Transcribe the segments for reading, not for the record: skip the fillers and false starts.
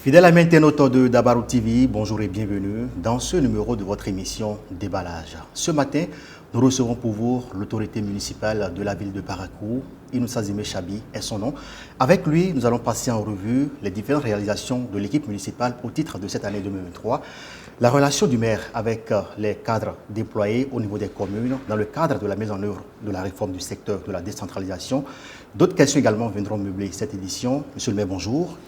Fidèle ami internaute de Dabarou TV, bonjour et bienvenue dans ce numéro de votre émission Déballage. Ce matin, nous recevons pour vous l'autorité municipale de la ville de Parakou. Inoussa Zime Chabi est son nom. Avec lui, nous allons passer en revue les différentes réalisations de l'équipe municipale au titre de cette année 2023. La relation du maire avec les cadres déployés au niveau des communes dans le cadre de la mise en œuvre de la réforme du secteur de la décentralisation. D'autres questions également viendront meubler cette édition. Monsieur le maire, bonjour.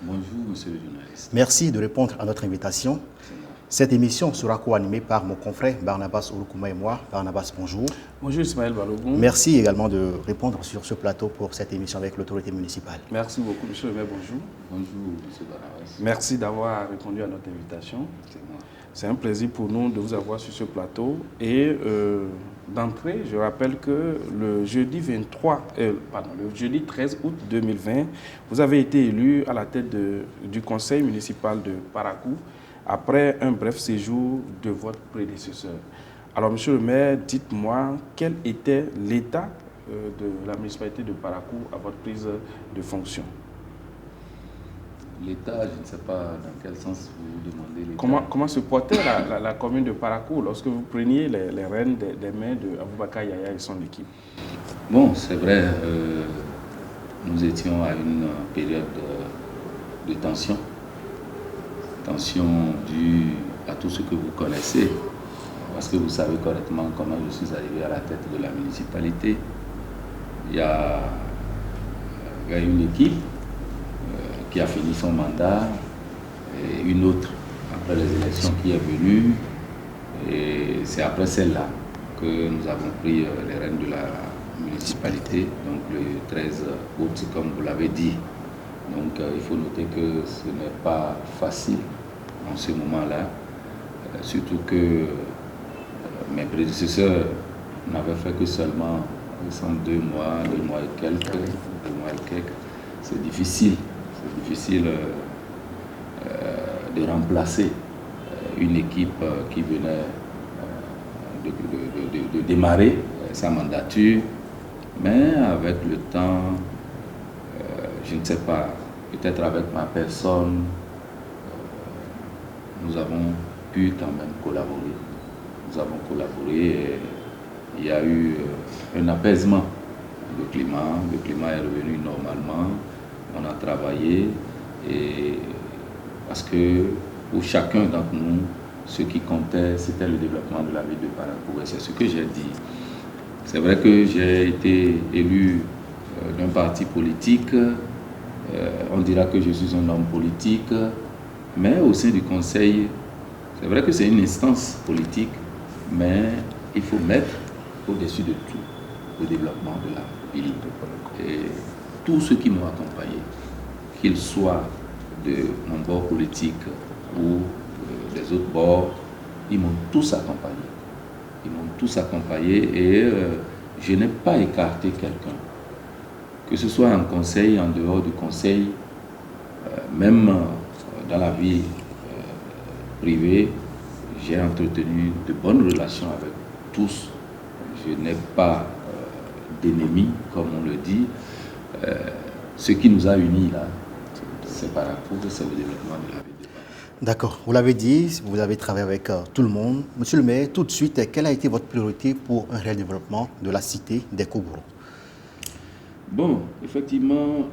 Bonjour, monsieur le journaliste. Merci de répondre à notre invitation. Cette émission sera co-animée par mon confrère Barnabas Ouroukouma et moi. Barnabas, bonjour. Bonjour Ismaël Balogun. Merci également de répondre sur ce plateau pour cette émission avec l'autorité municipale. Merci beaucoup, monsieur le maire, bonjour. Bonjour, monsieur Barnabas. Merci d'avoir répondu à notre invitation. C'est moi. C'est un plaisir pour nous de vous avoir sur ce plateau. Et d'entrée, je rappelle que le jeudi 13 août 2020, vous avez été élu à la tête du conseil municipal de Parakou après un bref séjour de votre prédécesseur. Alors, monsieur le maire, dites-moi quel était l'état de la municipalité de Parakou à votre prise de fonction. L'État, je ne sais pas dans quel sens vous demandez l'État. Comment se portait la commune de Parakou lorsque vous preniez les rênes des mains de Aboubakar Yaya et son équipe? Bon, c'est vrai, nous étions à une période de tension. Tension due à tout ce que vous connaissez, parce que vous savez correctement comment je suis arrivé à la tête de la municipalité. Il y a une équipe qui a fini son mandat, et une autre après les élections qui est venue, et c'est après celle-là que nous avons pris les rênes de la municipalité, donc le 13 août, comme vous l'avez dit. Donc il faut noter que ce n'est pas facile en ce moment-là, surtout que mes prédécesseurs n'avaient fait que seulement 2 mois et quelques. C'est difficile. C'est difficile de remplacer une équipe qui venait de démarrer sa mandature, mais avec le temps, je ne sais pas, peut-être avec ma personne, nous avons pu quand même collaborer. Nous avons collaboré et il y a eu un apaisement du climat. Le climat est revenu normalement. On a travaillé et parce que pour chacun d'entre nous, ce qui comptait, c'était le développement de la ville de Parakou. Et c'est ce que j'ai dit. C'est vrai que j'ai été élu d'un parti politique. On dira que je suis un homme politique. Mais au sein du conseil, c'est vrai que c'est une instance politique, mais il faut mettre au-dessus de tout le développement de la ville. Et tous ceux qui m'ont accompagné, qu'ils soient de mon bord politique ou des autres bords, ils m'ont tous accompagné. Ils m'ont tous accompagné et je n'ai pas écarté quelqu'un. Que ce soit en conseil, en dehors du conseil, même dans la vie privée, j'ai entretenu de bonnes relations avec tous. Je n'ai pas d'ennemis, comme on le dit. Ce qui nous a unis là, c'est Parakou, c'est le développement de la ville de Parakou. D'accord, vous l'avez dit, vous avez travaillé avec tout le monde. Monsieur le maire, tout de suite, quelle a été votre priorité pour un réel développement de la cité des Koubourou? Bon, effectivement,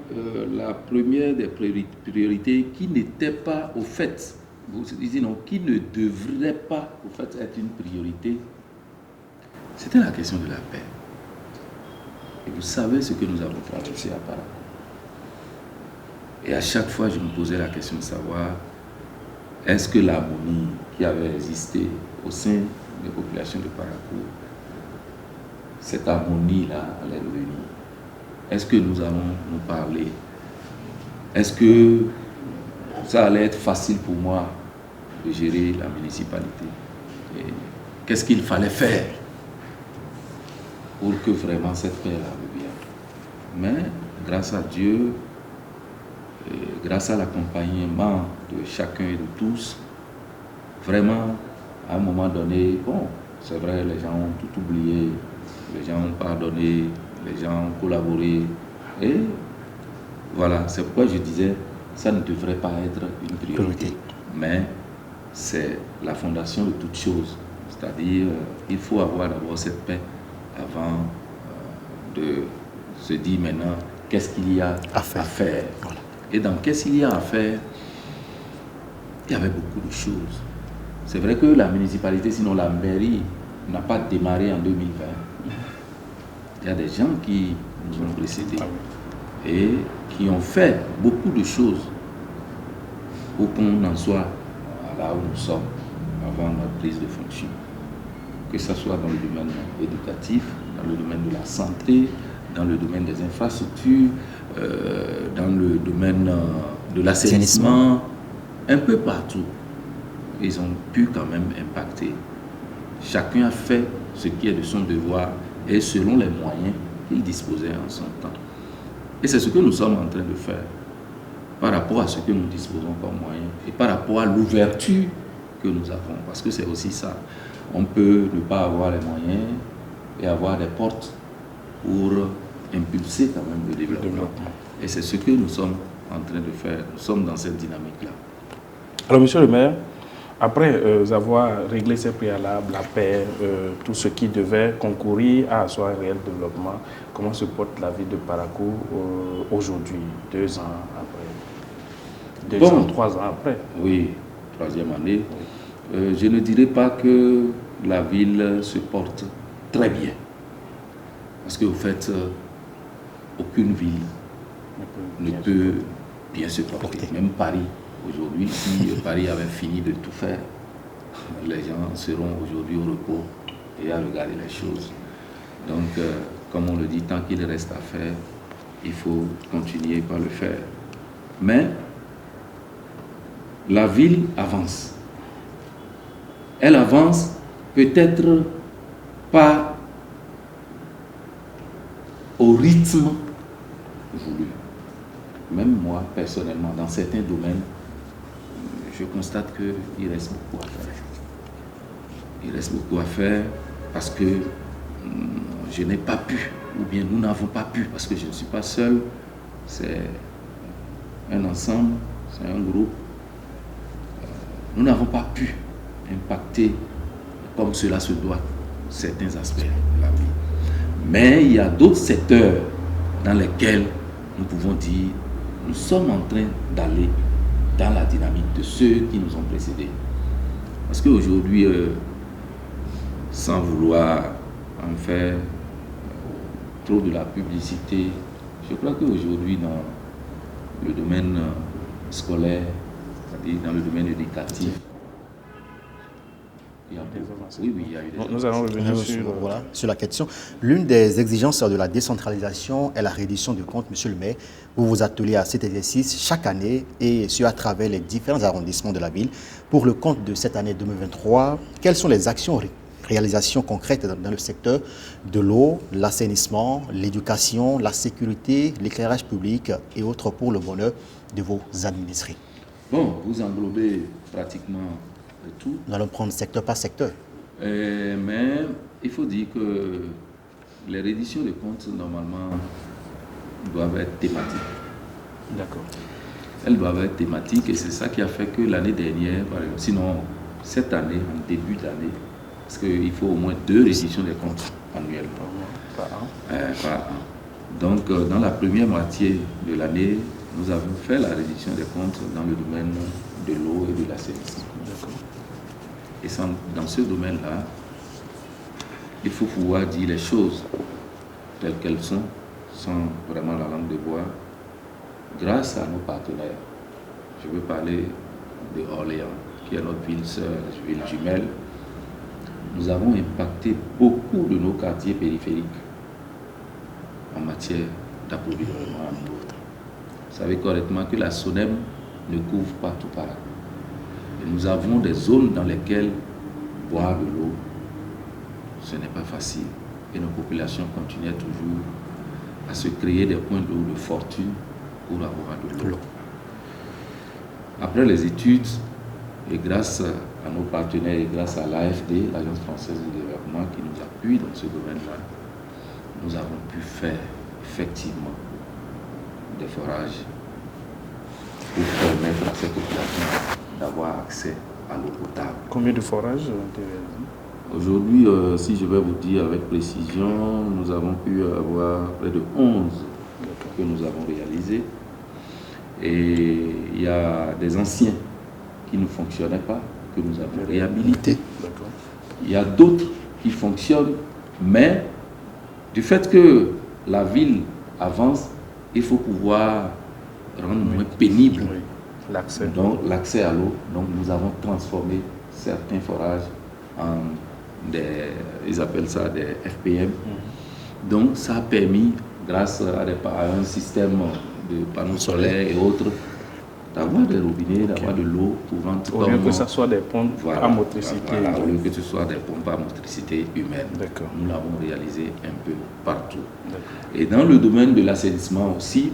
la première des priorités qui n'était pas au fait, vous disiez non, qui ne devrait pas au fait être une priorité, c'était la question de la paix. Et vous savez ce que nous avons traversé à Parakou. Et à chaque fois, je me posais la question de savoir, est-ce que l'harmonie qui avait existé au sein des populations de Parakou, cette harmonie-là allait revenir? Est-ce que nous allons nous parler? Est-ce que ça allait être facile pour moi de gérer la municipalité? Qu'est-ce qu'il fallait faire pour que vraiment cette paix-là revienne? Mais grâce à Dieu, et grâce à l'accompagnement de chacun et de tous, vraiment, à un moment donné, bon, c'est vrai, les gens ont tout oublié, les gens ont pardonné, les gens ont collaboré. Et voilà, c'est pourquoi je disais, ça ne devrait pas être une priorité. Mais c'est la fondation de toute chose. C'est-à-dire, il faut avoir d'abord cette paix avant de se dire maintenant qu'est-ce qu'il y a à faire. Voilà. Et dans qu'est-ce qu'il y a à faire, il y avait beaucoup de choses. C'est vrai que la municipalité, sinon la mairie, n'a pas démarré en 2020. Il y a des gens qui nous ont précédés et qui ont fait beaucoup de choses pour qu'on en soit là où nous sommes avant notre prise de fonction. Que ce soit dans le domaine éducatif, dans le domaine de la santé, dans le domaine des infrastructures, dans le domaine de l'assainissement, un peu partout. Ils ont pu quand même impacter. Chacun a fait ce qui est de son devoir et selon les moyens qu'il disposait en son temps. Et c'est ce que nous sommes en train de faire par rapport à ce que nous disposons comme moyens et par rapport à l'ouverture que nous avons. Parce que c'est aussi ça. On peut ne pas avoir les moyens et avoir des portes pour impulser quand même le développement. Et c'est ce que nous sommes en train de faire. Nous sommes dans cette dynamique-là. Alors, monsieur le maire, après avoir réglé ces préalables, la paix, tout ce qui devait concourir à asseoir un réel développement, comment se porte la ville de Parakou aujourd'hui, 2 ans après, 2 ans, 3 ans après? Oui, 3e année. Oui. Je ne dirais pas que la ville se porte très bien. Parce qu'au fait, aucune ville ne peut bien se porter. Même Paris. Aujourd'hui, si Paris avait fini de tout faire, les gens seront aujourd'hui au repos et à regarder les choses. Donc, comme on le dit, tant qu'il reste à faire, il faut continuer par le faire. Mais la ville avance. Elle avance peut-être pas au rythme voulu. Même moi, personnellement, dans certains domaines, je constate qu'il reste beaucoup à faire. Il reste beaucoup à faire parce que je n'ai pas pu, ou bien nous n'avons pas pu, parce que je ne suis pas seul, c'est un ensemble, c'est un groupe. Nous n'avons pas pu impacter comme cela se doit certains aspects de la vie. Mais il y a d'autres secteurs dans lesquels nous pouvons dire nous sommes en train d'aller dans la dynamique de ceux qui nous ont précédés. Parce qu'aujourd'hui, sans vouloir en faire trop de la publicité, je crois qu'aujourd'hui, dans le domaine scolaire, c'est-à-dire dans le domaine éducatif, il y a il y a eu des Nous allons revenir sur la question. L'une des exigences de la décentralisation est la reddition de comptes, monsieur le maire. Vous vous attelez à cet exercice chaque année et ce à travers les différents arrondissements de la ville. Pour le compte de cette année 2023, quelles sont les actions, réalisations concrètes dans le secteur de l'eau, l'assainissement, l'éducation, la sécurité, l'éclairage public et autres pour le bonheur de vos administrés? Bon, vous englobez pratiquement tout. Nous allons prendre secteur par secteur. Mais il faut dire que les redditions de comptes, normalement, doivent être thématiques. D'accord. Elles doivent être thématiques et c'est ça qui a fait que l'année dernière, par exemple, sinon cette année, en début d'année, parce qu'il faut au moins 2 redditions des comptes annuelles. Par an. Donc, dans la première moitié de l'année, nous avons fait la reddition des comptes dans le domaine de l'eau et de l'assainissement. Et dans ce domaine-là, il faut pouvoir dire les choses telles qu'elles sont, sans vraiment la langue de bois, grâce à nos partenaires. Je veux parler de Orléans, qui est notre ville sœur, ville jumelle. Nous avons impacté beaucoup de nos quartiers périphériques en matière d'approvisionnement en eau. Vous savez correctement que la SONEM ne couvre pas tout Parakou. Et nous avons des zones dans lesquelles boire de l'eau, ce n'est pas facile. Et nos populations continuent toujours à se créer des points d'eau de fortune pour avoir de l'eau. Après les études, et grâce à nos partenaires et grâce à l'AFD, l'Agence française de développement, qui nous appuie dans ce domaine-là, nous avons pu faire effectivement des forages pour permettre à cette population d'avoir accès à l'eau potable. Combien de forages ont été réalisés? Aujourd'hui, si je vais vous dire avec précision, nous avons pu avoir près de 11 que nous avons réalisés. Et il y a des anciens qui ne fonctionnaient pas, que nous avons réhabilités. Il y a d'autres qui fonctionnent, mais du fait que la ville avance, il faut pouvoir rendre moins pénible l'accès à l'eau. Donc nous avons transformé certains forages en ils appellent ça des FPM. Donc ça a permis, grâce à un système de panneaux solaires et autres, d'avoir des robinets, d'avoir de l'eau courante. Au lieu que ce soit des pompes à motricité. Au lieu que ce soit des pompes à motricité humaine. Nous l'avons réalisé un peu partout. Et dans le domaine de l'assainissement aussi,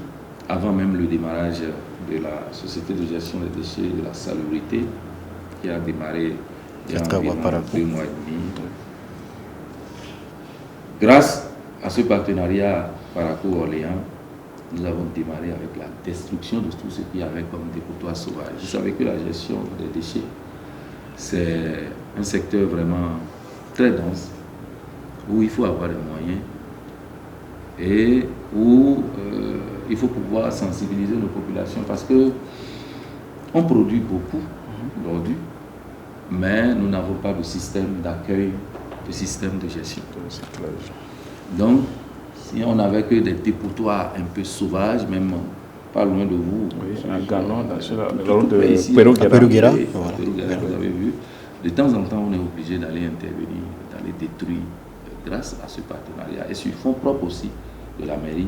avant même le démarrage de la Société de gestion des déchets et de la salubrité, qui a démarré il y a environ 2 mois et demi. Grâce à ce partenariat Parakou-Orléans, nous avons démarré avec la destruction de tout ce qu'il y avait comme dépotoir sauvage. Vous savez que la gestion des déchets, c'est un secteur vraiment très dense, où il faut avoir des moyens et où il faut pouvoir sensibiliser nos populations parce que on produit beaucoup d'ordures, mais nous n'avons pas de système d'accueil, de système de gestion. Donc, si on n'avait que des dépotoirs un peu sauvages, même pas loin de vous, un galon de Peruguera, vous avez vu, de temps en temps, on est obligé d'aller intervenir, d'aller détruire grâce à ce partenariat. Et sur fonds propres aussi de la mairie,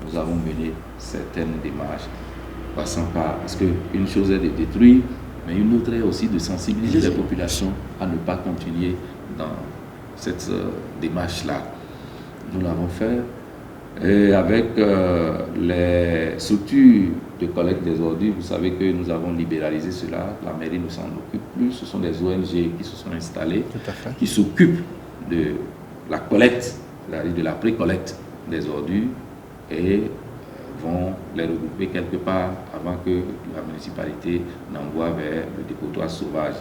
nous avons mené certaines démarches passant par... Parce qu'une chose est de détruire, mais une autre est aussi de sensibiliser les populations à ne pas continuer dans cette démarche-là. Nous l'avons fait. Et avec les structures de collecte des ordures, vous savez que nous avons libéralisé cela, la mairie ne s'en occupe plus, ce sont des ONG qui se sont installées, qui s'occupent de la collecte, c'est-à-dire de la pré-collecte des ordures et vont les regrouper quelque part avant que la municipalité n'envoie vers le dépotoir sauvage,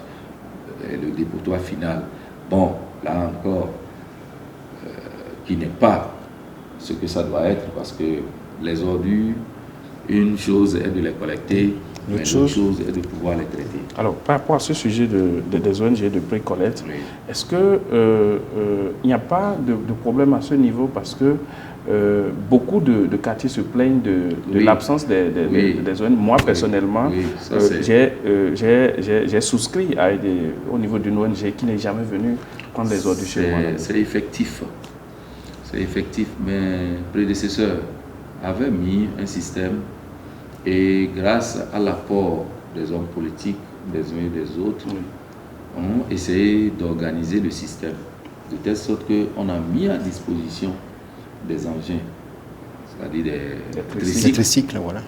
le dépotoir final. Bon, là encore, qui n'est pas ce que ça doit être, parce que les ordures, une chose est de les collecter, mais l'autre chose est de pouvoir les traiter. Alors, par rapport à ce sujet des ONG de pré-collecte, est-ce qu'il n'y a pas de problème à ce niveau parce que beaucoup de quartiers se plaignent de l'absence des ONG. Moi, personnellement, j'ai souscrit au niveau d'une ONG qui n'est jamais venue prendre les ordures chez moi. C'est effectif. C'est effectif. Mes prédécesseurs avaient mis un système et grâce à l'apport des hommes politiques, des uns et des autres, ont essayé d'organiser le système de telle sorte qu'on a mis à disposition des engins, c'est-à-dire des tricycles voilà.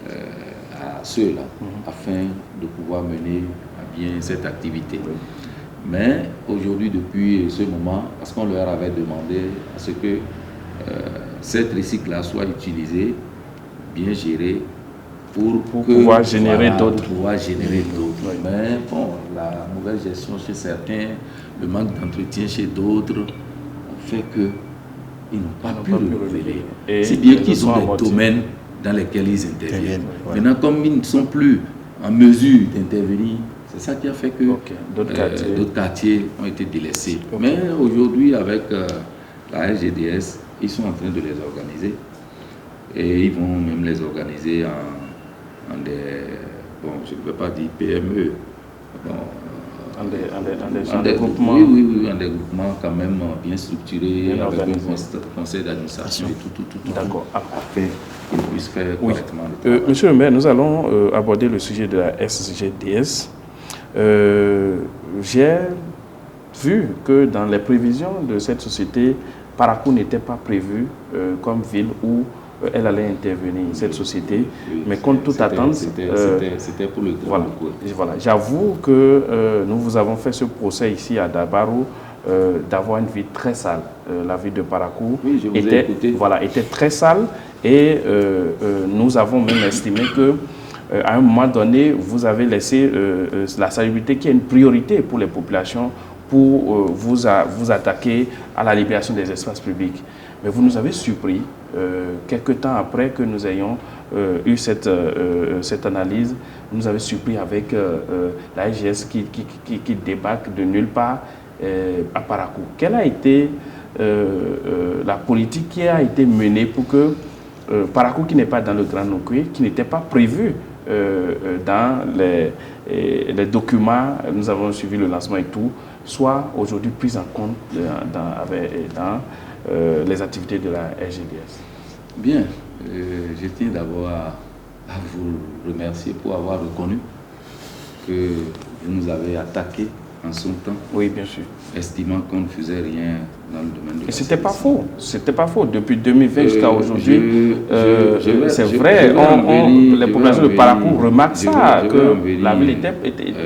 À ceux-là, afin de pouvoir mener à bien cette activité. Mais aujourd'hui, depuis ce moment, parce qu'on leur avait demandé à ce que ces tricycles-là soient utilisés, bien gérés, pour pouvoir générer d'autres. Mais bon, la mauvaise gestion chez certains, le manque d'entretien chez d'autres, ont fait que ils n'ont pas pu renouveler. C'est bien qu'ils ont des domaines dans lesquels ils interviennent. Maintenant, comme ils ne sont plus en mesure d'intervenir, c'est ça qui a fait que d'autres quartiers ont été délaissés. Mais aujourd'hui, avec la SGDS, ils sont en train de les organiser. Et ils vont même les organiser en des... Bon, je ne veux pas dire PME. Bon, en des groupements. Oui, en des groupements quand même bien structurés, avec un conseil d'administration et tout. D'accord. Afin qu'ils puissent faire correctement le travail. Monsieur le maire, nous allons aborder le sujet de la SGDS. J'ai vu que dans les prévisions de cette société, Parakou n'était pas prévu comme ville où elle allait intervenir, cette société, mais contre toute attente... C'était pour le travail. Voilà. J'avoue que nous vous avons fait ce procès ici à Dabarou, d'avoir une ville très sale. La ville de Parakou était très sale et nous avons même estimé que à un moment donné, vous avez laissé la salubrité qui est une priorité pour les populations pour vous attaquer à la libération des espaces publics. Mais vous nous avez surpris, quelques temps après que nous ayons eu cette analyse, vous nous avez surpris avec la SGS qui débarque de nulle part à Parakou. Quelle a été la politique qui a été menée pour que Parakou, qui n'est pas dans le Grand Nokoué, qui n'était pas prévu dans les documents, nous avons suivi le lancement et tout, soit aujourd'hui prise en compte dans les activités de la SGDS. Bien, je tiens d'abord à vous remercier pour avoir reconnu que vous nous avez attaqué en son temps. Oui, bien sûr. Estimant qu'on ne faisait rien dans le domaine de la c'était pas faux. C'était pas faux. Depuis 2020 jusqu'à aujourd'hui, c'est vrai. Les populations de Parakou remarquent ça, que la ville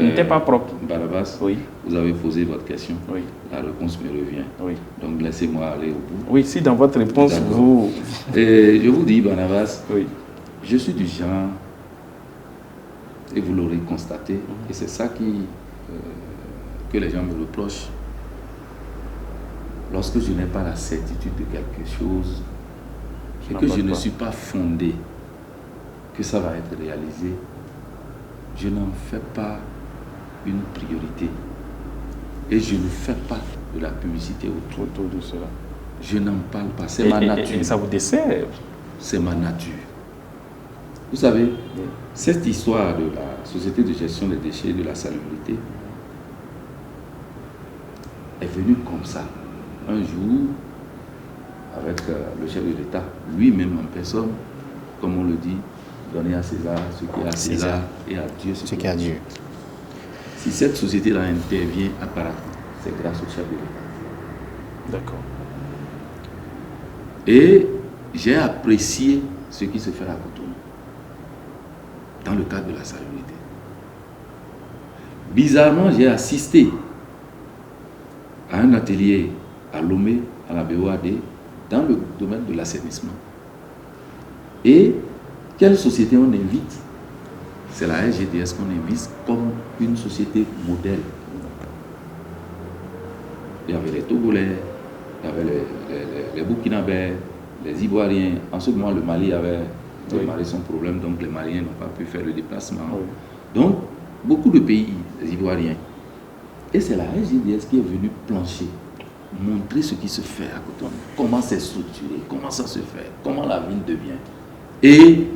n'était pas propre. Barabas, oui. Vous avez posé votre question. Oui. La réponse me revient. Oui. Donc laissez-moi aller au bout. Oui, si dans votre réponse, vous... Et je vous dis, Barnabas, oui. Je suis du genre, et vous l'aurez constaté, et c'est ça que les gens me reprochent. Lorsque je n'ai pas la certitude de quelque chose, et que je ne suis pas fondé que ça va être réalisé, je n'en fais pas une priorité. Et je ne fais pas de la publicité autour de cela. Je n'en parle pas, c'est ma nature. Et ça vous dessert. C'est ma nature. Vous savez, cette histoire de la société de gestion des déchets et de la salubrité est venue comme ça. Un jour, avec le chef de l'État, lui-même en personne, comme on le dit, donner à César ce qui est à César et à Dieu ce qui est à Dieu. Si cette société-là intervient à Parakou, c'est grâce au chef de l'État. D'accord. Et j'ai apprécié ce qui se fait à Cotonou, dans le cadre de la salubrité. Bizarrement, j'ai assisté à un atelier à Lomé, à la BOAD, dans le domaine de l'assainissement. Et quelle société on invite? C'est la SGDS qu'on invite comme une société modèle. Il y avait les Togolais, il y avait les Burkinabés, les Ivoiriens. En ce moment, le Mali avait démarré son problème, donc les Maliens n'ont pas pu faire le déplacement. Oui. Donc, beaucoup de pays, les Ivoiriens. Et c'est la SGDS qui est venue plancher, montrer ce qui se fait à Cotonou, comment c'est structuré, comment ça se fait, comment la ville devient, et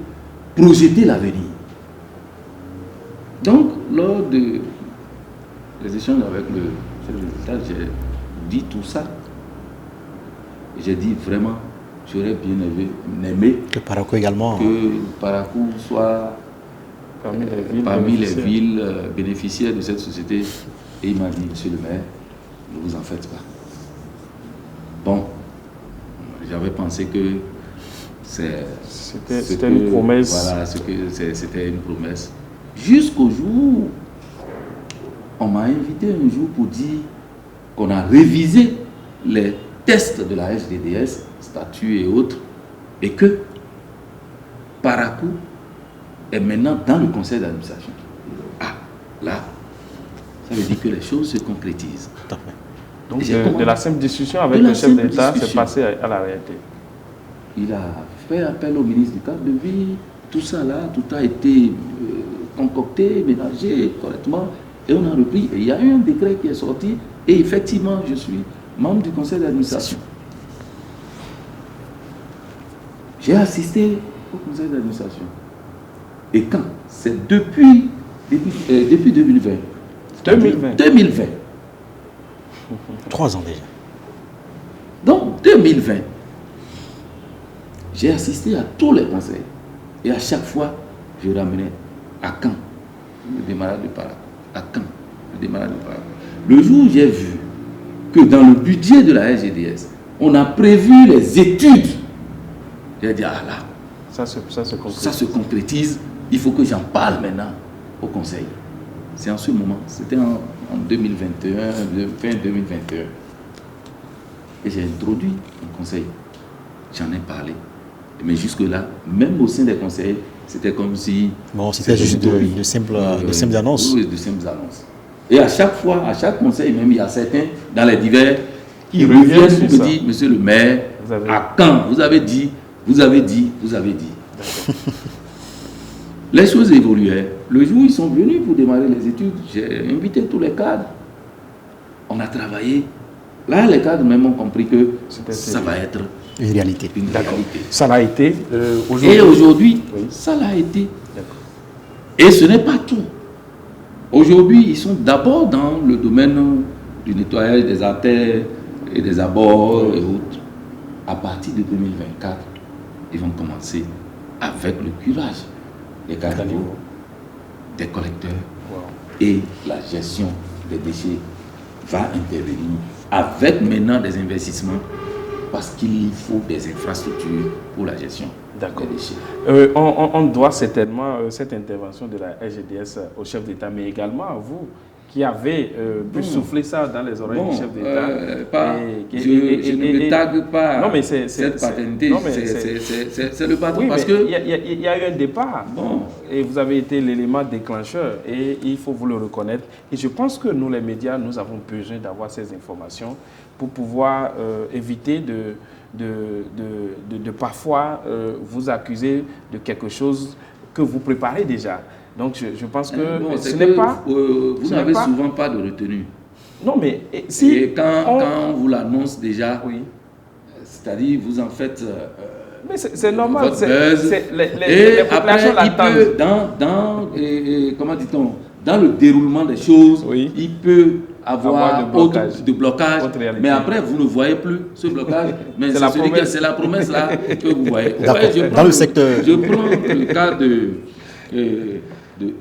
projeter l'avenir. Donc, lors des échanges avec le chef de l'État, j'ai dit tout ça. J'ai dit vraiment, j'aurais bien aimé que Parakou également. Que Parakou soit parmi les villes bénéficiaires de cette société. Et il m'a dit, monsieur le maire, ne vous en faites pas. Bon, j'avais pensé que c'était une promesse. Voilà, c'était une promesse. Jusqu'au jour, on m'a invité un jour pour dire qu'on a révisé les tests de la SGDS, statut et autres, et que Parakou est maintenant dans le conseil d'administration. Ah, là, ça veut dire que les choses se concrétisent. Donc, de la simple discussion avec le chef d'État, c'est passé à la réalité. Il a fait appel au ministre du cadre de vie, tout ça là, tout a été concocté, ménagé correctement, et on a repris. Et il y a eu un décret qui est sorti, et effectivement, je suis membre du conseil d'administration. J'ai assisté au conseil d'administration. Et quand? C'est depuis 2020. 2020. 3 ans déjà. Donc, 2020, j'ai assisté à tous les conseils. Et à chaque fois, je ramenais à quand le démarrage de Parakou. À quand le démarrage de Parakou. Le jour où j'ai vu que dans le budget de la SGDS, on a prévu les études, j'ai dit, ah là, ça se concrétise, il faut que j'en parle maintenant au conseil. C'est en ce moment, c'était en 2021, fin 2021. Et j'ai introduit un conseil. J'en ai parlé. Mais jusque-là, même au sein des conseils, c'était comme si... Bon, c'était juste de simples annonces. Oui, de simples annonces. Et à chaque fois, à chaque conseil, même il y a certains dans les divers qui reviennent pour me dire, monsieur le maire, à quand vous avez dit. Les choses évoluaient. Le jour où ils sont venus pour démarrer les études, j'ai invité tous les cadres. On a travaillé. Là, les cadres même ont compris que ça va être une réalité. Ça l'a été aujourd'hui. Et aujourd'hui, ça l'a été. Et ce n'est pas tout. Aujourd'hui, ils sont d'abord dans le domaine du nettoyage des artères et des abords et autres. À partir de 2024, ils vont commencer avec le curage des caniveaux, des collecteurs et la gestion des déchets va intervenir avec maintenant des investissements parce qu'il faut des infrastructures pour la gestion des déchets. On doit certainement cette intervention de la SGDS au chef d'État, mais également à vous qui avez pu souffler ça dans les oreilles du chef d'État. Je ne me targue pas cette paternité, c'est le patron. Parce qu'il y a eu un départ et vous avez été l'élément déclencheur et il faut vous le reconnaître. Et je pense que nous, les médias, nous avons besoin d'avoir ces informations pour pouvoir éviter de parfois vous accuser de quelque chose que vous préparez déjà. Donc je pense que ce n'est pas... vous n'avez souvent pas de retenue. Non, mais si... Et quand on vous l'annonce déjà, c'est-à-dire vous en faites... mais c'est normal. Les populations l'attendent. Comment dit-on, dans le déroulement des choses, il peut avoir de blocage. Mais après, vous ne voyez plus ce blocage. Mais c'est la promesse là que vous voyez. Dans le secteur... Je prends le cas de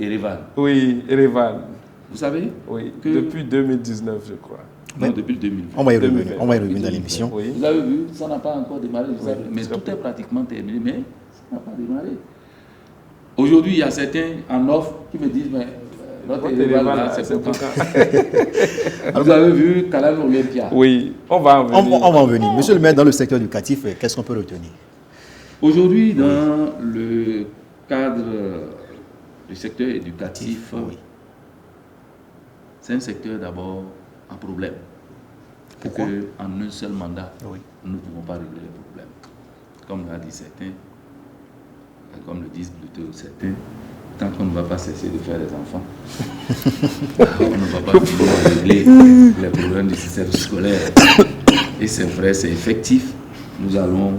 Erevan. Oui, Erevan. Vous savez que depuis 2019, je crois. Non, depuis 2020. On va y revenir dans l'émission. Oui. Vous avez vu, ça n'a pas encore démarré. Mais tout est pratiquement terminé, mais ça n'a pas démarré. Aujourd'hui, il y a certains en offre qui me disent, mais notre Erevan là, c'est pour quand. Vous avez vu Canal Olympia. Oui, on va en venir. On va en venir. Monsieur le maire, dans le secteur éducatif, qu'est-ce qu'on peut retenir? Aujourd'hui, dans le cadre du secteur éducatif, c'est un secteur d'abord en problème. Pourquoi? En un seul mandat, nous ne pouvons pas régler les problèmes. Comme l'a dit certains, comme le disent plutôt certains, tant qu'on ne va pas cesser de faire des enfants, on ne va pas pouvoir régler les problèmes du système scolaire. Et c'est vrai, c'est effectif. Nous allons,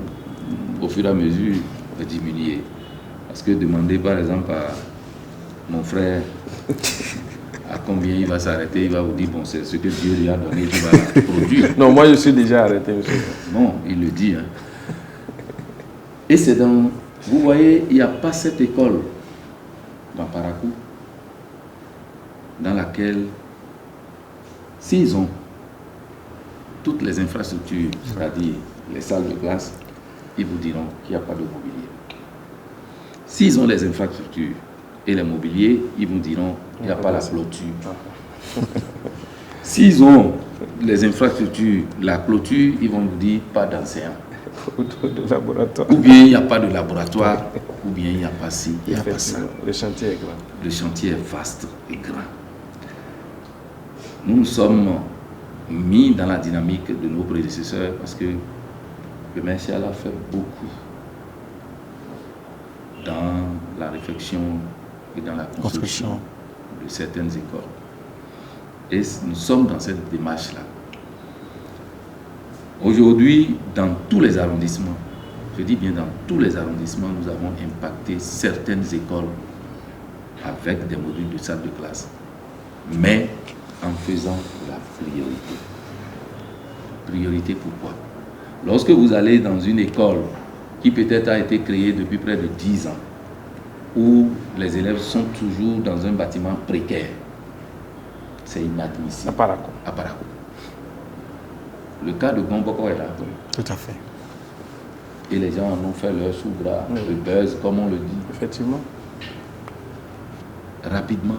au fur et à mesure, diminuer. Parce que demander par exemple à mon frère à combien il va s'arrêter, il va vous dire, bon, c'est ce que Dieu lui a donné, il va produire. Non, moi je suis déjà arrêté, monsieur. Non, il le dit. Hein. Et c'est dans... Vous voyez, il n'y a pas cette école dans Parakou dans laquelle, s'ils ont toutes les infrastructures, c'est-à-dire les salles de classe, ils vous diront qu'il n'y a pas de mobilier. S'ils ont les infrastructures et les mobiliers, ils vous diront qu'il n'y a pas la clôture. S'ils ont les infrastructures, la clôture, ils vont vous dire pas d'enseignants. Ou bien il n'y a pas de laboratoire, ou bien il n'y a pas ci, il n'y a pas ça. Le chantier est grand. Le chantier est vaste et grand. Nous nous sommes mis dans la dynamique de nos prédécesseurs parce que le maire a fait beaucoup dans la réflexion et dans la construction de certaines écoles. Et nous sommes dans cette démarche-là. Aujourd'hui, dans tous les arrondissements, je dis bien dans tous les arrondissements, nous avons impacté certaines écoles avec des modules de salle de classe, mais en faisant la priorité. Priorité pourquoi? Lorsque vous allez dans une école qui peut-être a été créée depuis près de 10 ans, où les élèves sont toujours dans un bâtiment précaire, c'est inadmissible. À Parakou. Le cas de Gomboko est là. Tout à fait. Et les gens en ont fait leur sous-gras, le buzz, comme on le dit. Effectivement. Rapidement,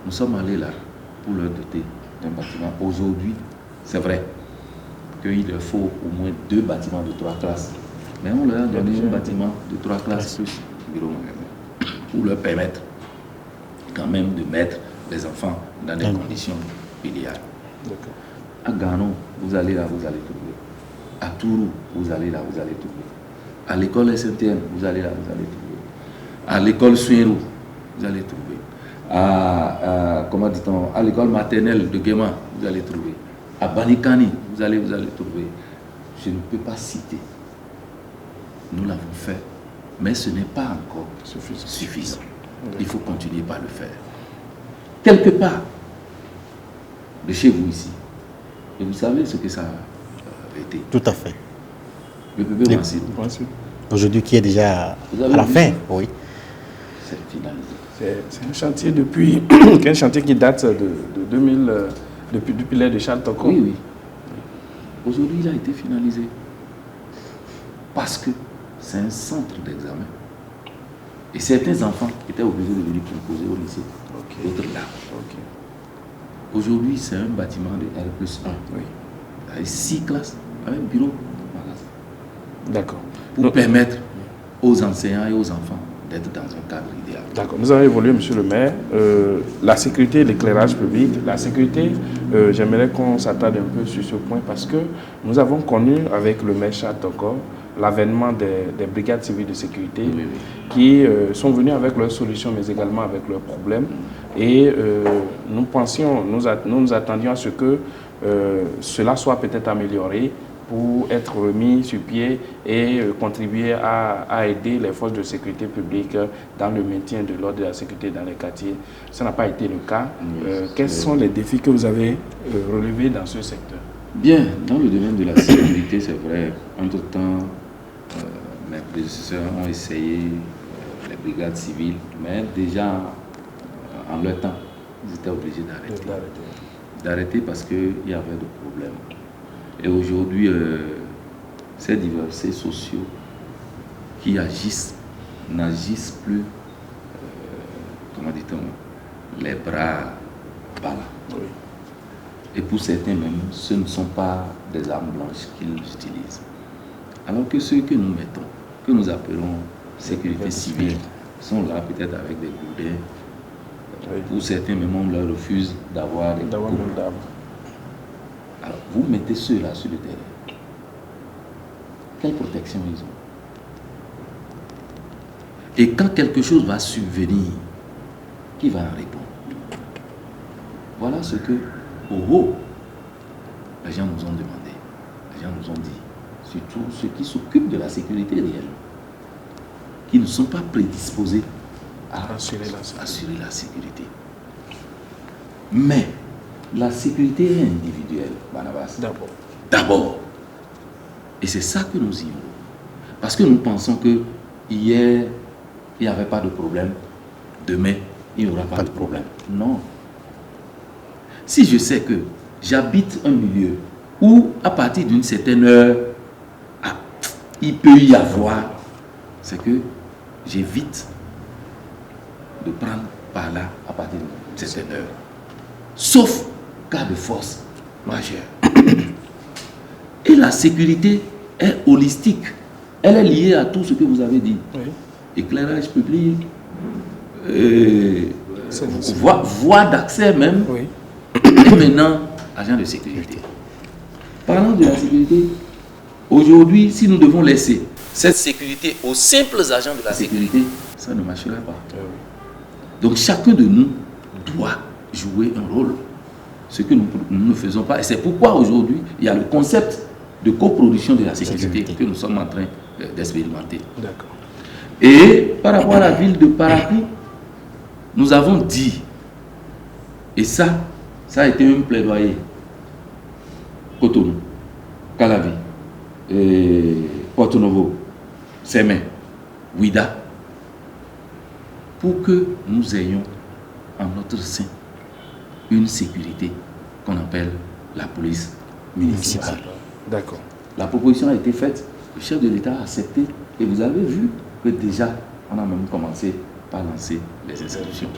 nous sommes allés là pour leur doter d'un bâtiment. Aujourd'hui, c'est vrai qu'il leur faut au moins 2 bâtiments de 3 classes Mais on leur a donné un bâtiment de 3 classes plus bureau pour leur permettre quand même de mettre les enfants dans des conditions idéales. À Gano, vous allez là, vous allez trouver. À Tourou, vous allez là, vous allez trouver. À l'école SMTM, vous allez là, vous allez trouver. À l'école Suérou, vous allez trouver. Comment dit-on, à l'école maternelle de Guéma, vous allez trouver. À Banikani, vous allez trouver. Je ne peux pas citer. Nous l'avons fait, mais ce n'est pas encore suffisant. Il faut continuer par le faire. Quelque part de chez vous ici, et vous savez ce que ça a été. Tout à fait. Le bébé Mansir. Aujourd'hui, qui est déjà à la fin, oui. C'est finalisé. C'est un chantier depuis un chantier qui date de 2000, depuis l'ère de Charles Toko. Oui. Aujourd'hui, il a été finalisé. Parce que c'est un centre d'examen. Et certains enfants étaient obligés de venir composer au lycée. D'autres là. Aujourd'hui, c'est un bâtiment de R+1. Avec 6 classes, avec bureau, magasin. D'accord. Pour permettre aux enseignants et aux enfants d'être dans un cadre idéal. D'accord. Nous avons évolué, monsieur le maire. La sécurité et l'éclairage public. La sécurité, j'aimerais qu'on s'attarde un peu sur ce point parce que nous avons connu avec le maire Charles Toko l'avènement des brigades civiles de sécurité qui sont venues avec leurs solutions mais également avec leurs problèmes. Et nous attendions à ce que cela soit peut-être amélioré pour être remis sur pied et contribuer à aider les forces de sécurité publique dans le maintien de l'ordre et de la sécurité dans les quartiers. Ça n'a pas été le cas. Quels sont les défis que vous avez relevés dans ce secteur? Bien, dans le domaine de la sécurité, c'est vrai, entre-temps, mes prédécesseurs ont essayé les brigades civiles, mais déjà en leur temps, ils étaient obligés d'arrêter parce qu'il y avait des problèmes. Et aujourd'hui, ces diversités sociaux qui agissent n'agissent plus, comment dit-on, les bras bas là. Et pour certains même, ce ne sont pas des armes blanches qu'ils utilisent. Alors que ceux que nous mettons, que nous appelons sécurité civile, sont là peut-être avec des gourdins. Pour certains même, on leur refuse d'avoir des d'armes. Alors, vous mettez ceux-là sur le terrain. Quelle protection ils ont? Et quand quelque chose va subvenir, qui va en répondre? Voilà ce que, les gens nous ont demandé. Les gens nous ont dit, surtout ceux qui s'occupent de la sécurité réelle, qui ne sont pas prédisposés à assurer la sécurité. Mais la sécurité est individuelle, Barnabas. D'abord. Et c'est ça que nous ignorons. Parce que nous pensons que hier, il n'y avait pas de problème. Demain, il n'y aura pas de problème. Non. Si je sais que j'habite un milieu où, à partir d'une certaine heure, il peut y avoir, c'est que j'évite de prendre par là à partir d'une certaine heure. Sauf cas de force majeure. Et la sécurité est holistique. Elle est liée à tout ce que vous avez dit. Éclairage public, voie d'accès même, et maintenant, agent de sécurité. Parlant de la sécurité, aujourd'hui, si nous devons laisser cette sécurité aux simples agents de la sécurité, ça ne marcherait pas. Donc chacun de nous doit jouer un rôle. Ce que nous ne faisons pas. Et c'est pourquoi aujourd'hui, il y a le concept de coproduction de la sécurité que nous sommes en train d'expérimenter. Et par rapport à la ville de Parakou, nous avons dit, et ça a été un plaidoyer, Cotonou, Calavi, Porto Novo, Sémé, Ouida, pour que nous ayons en notre sein une sécurité qu'on appelle la police municipale. D'accord. La proposition a été faite, le chef de l'État a accepté, et vous avez vu que déjà, on a même commencé par lancer les inscriptions.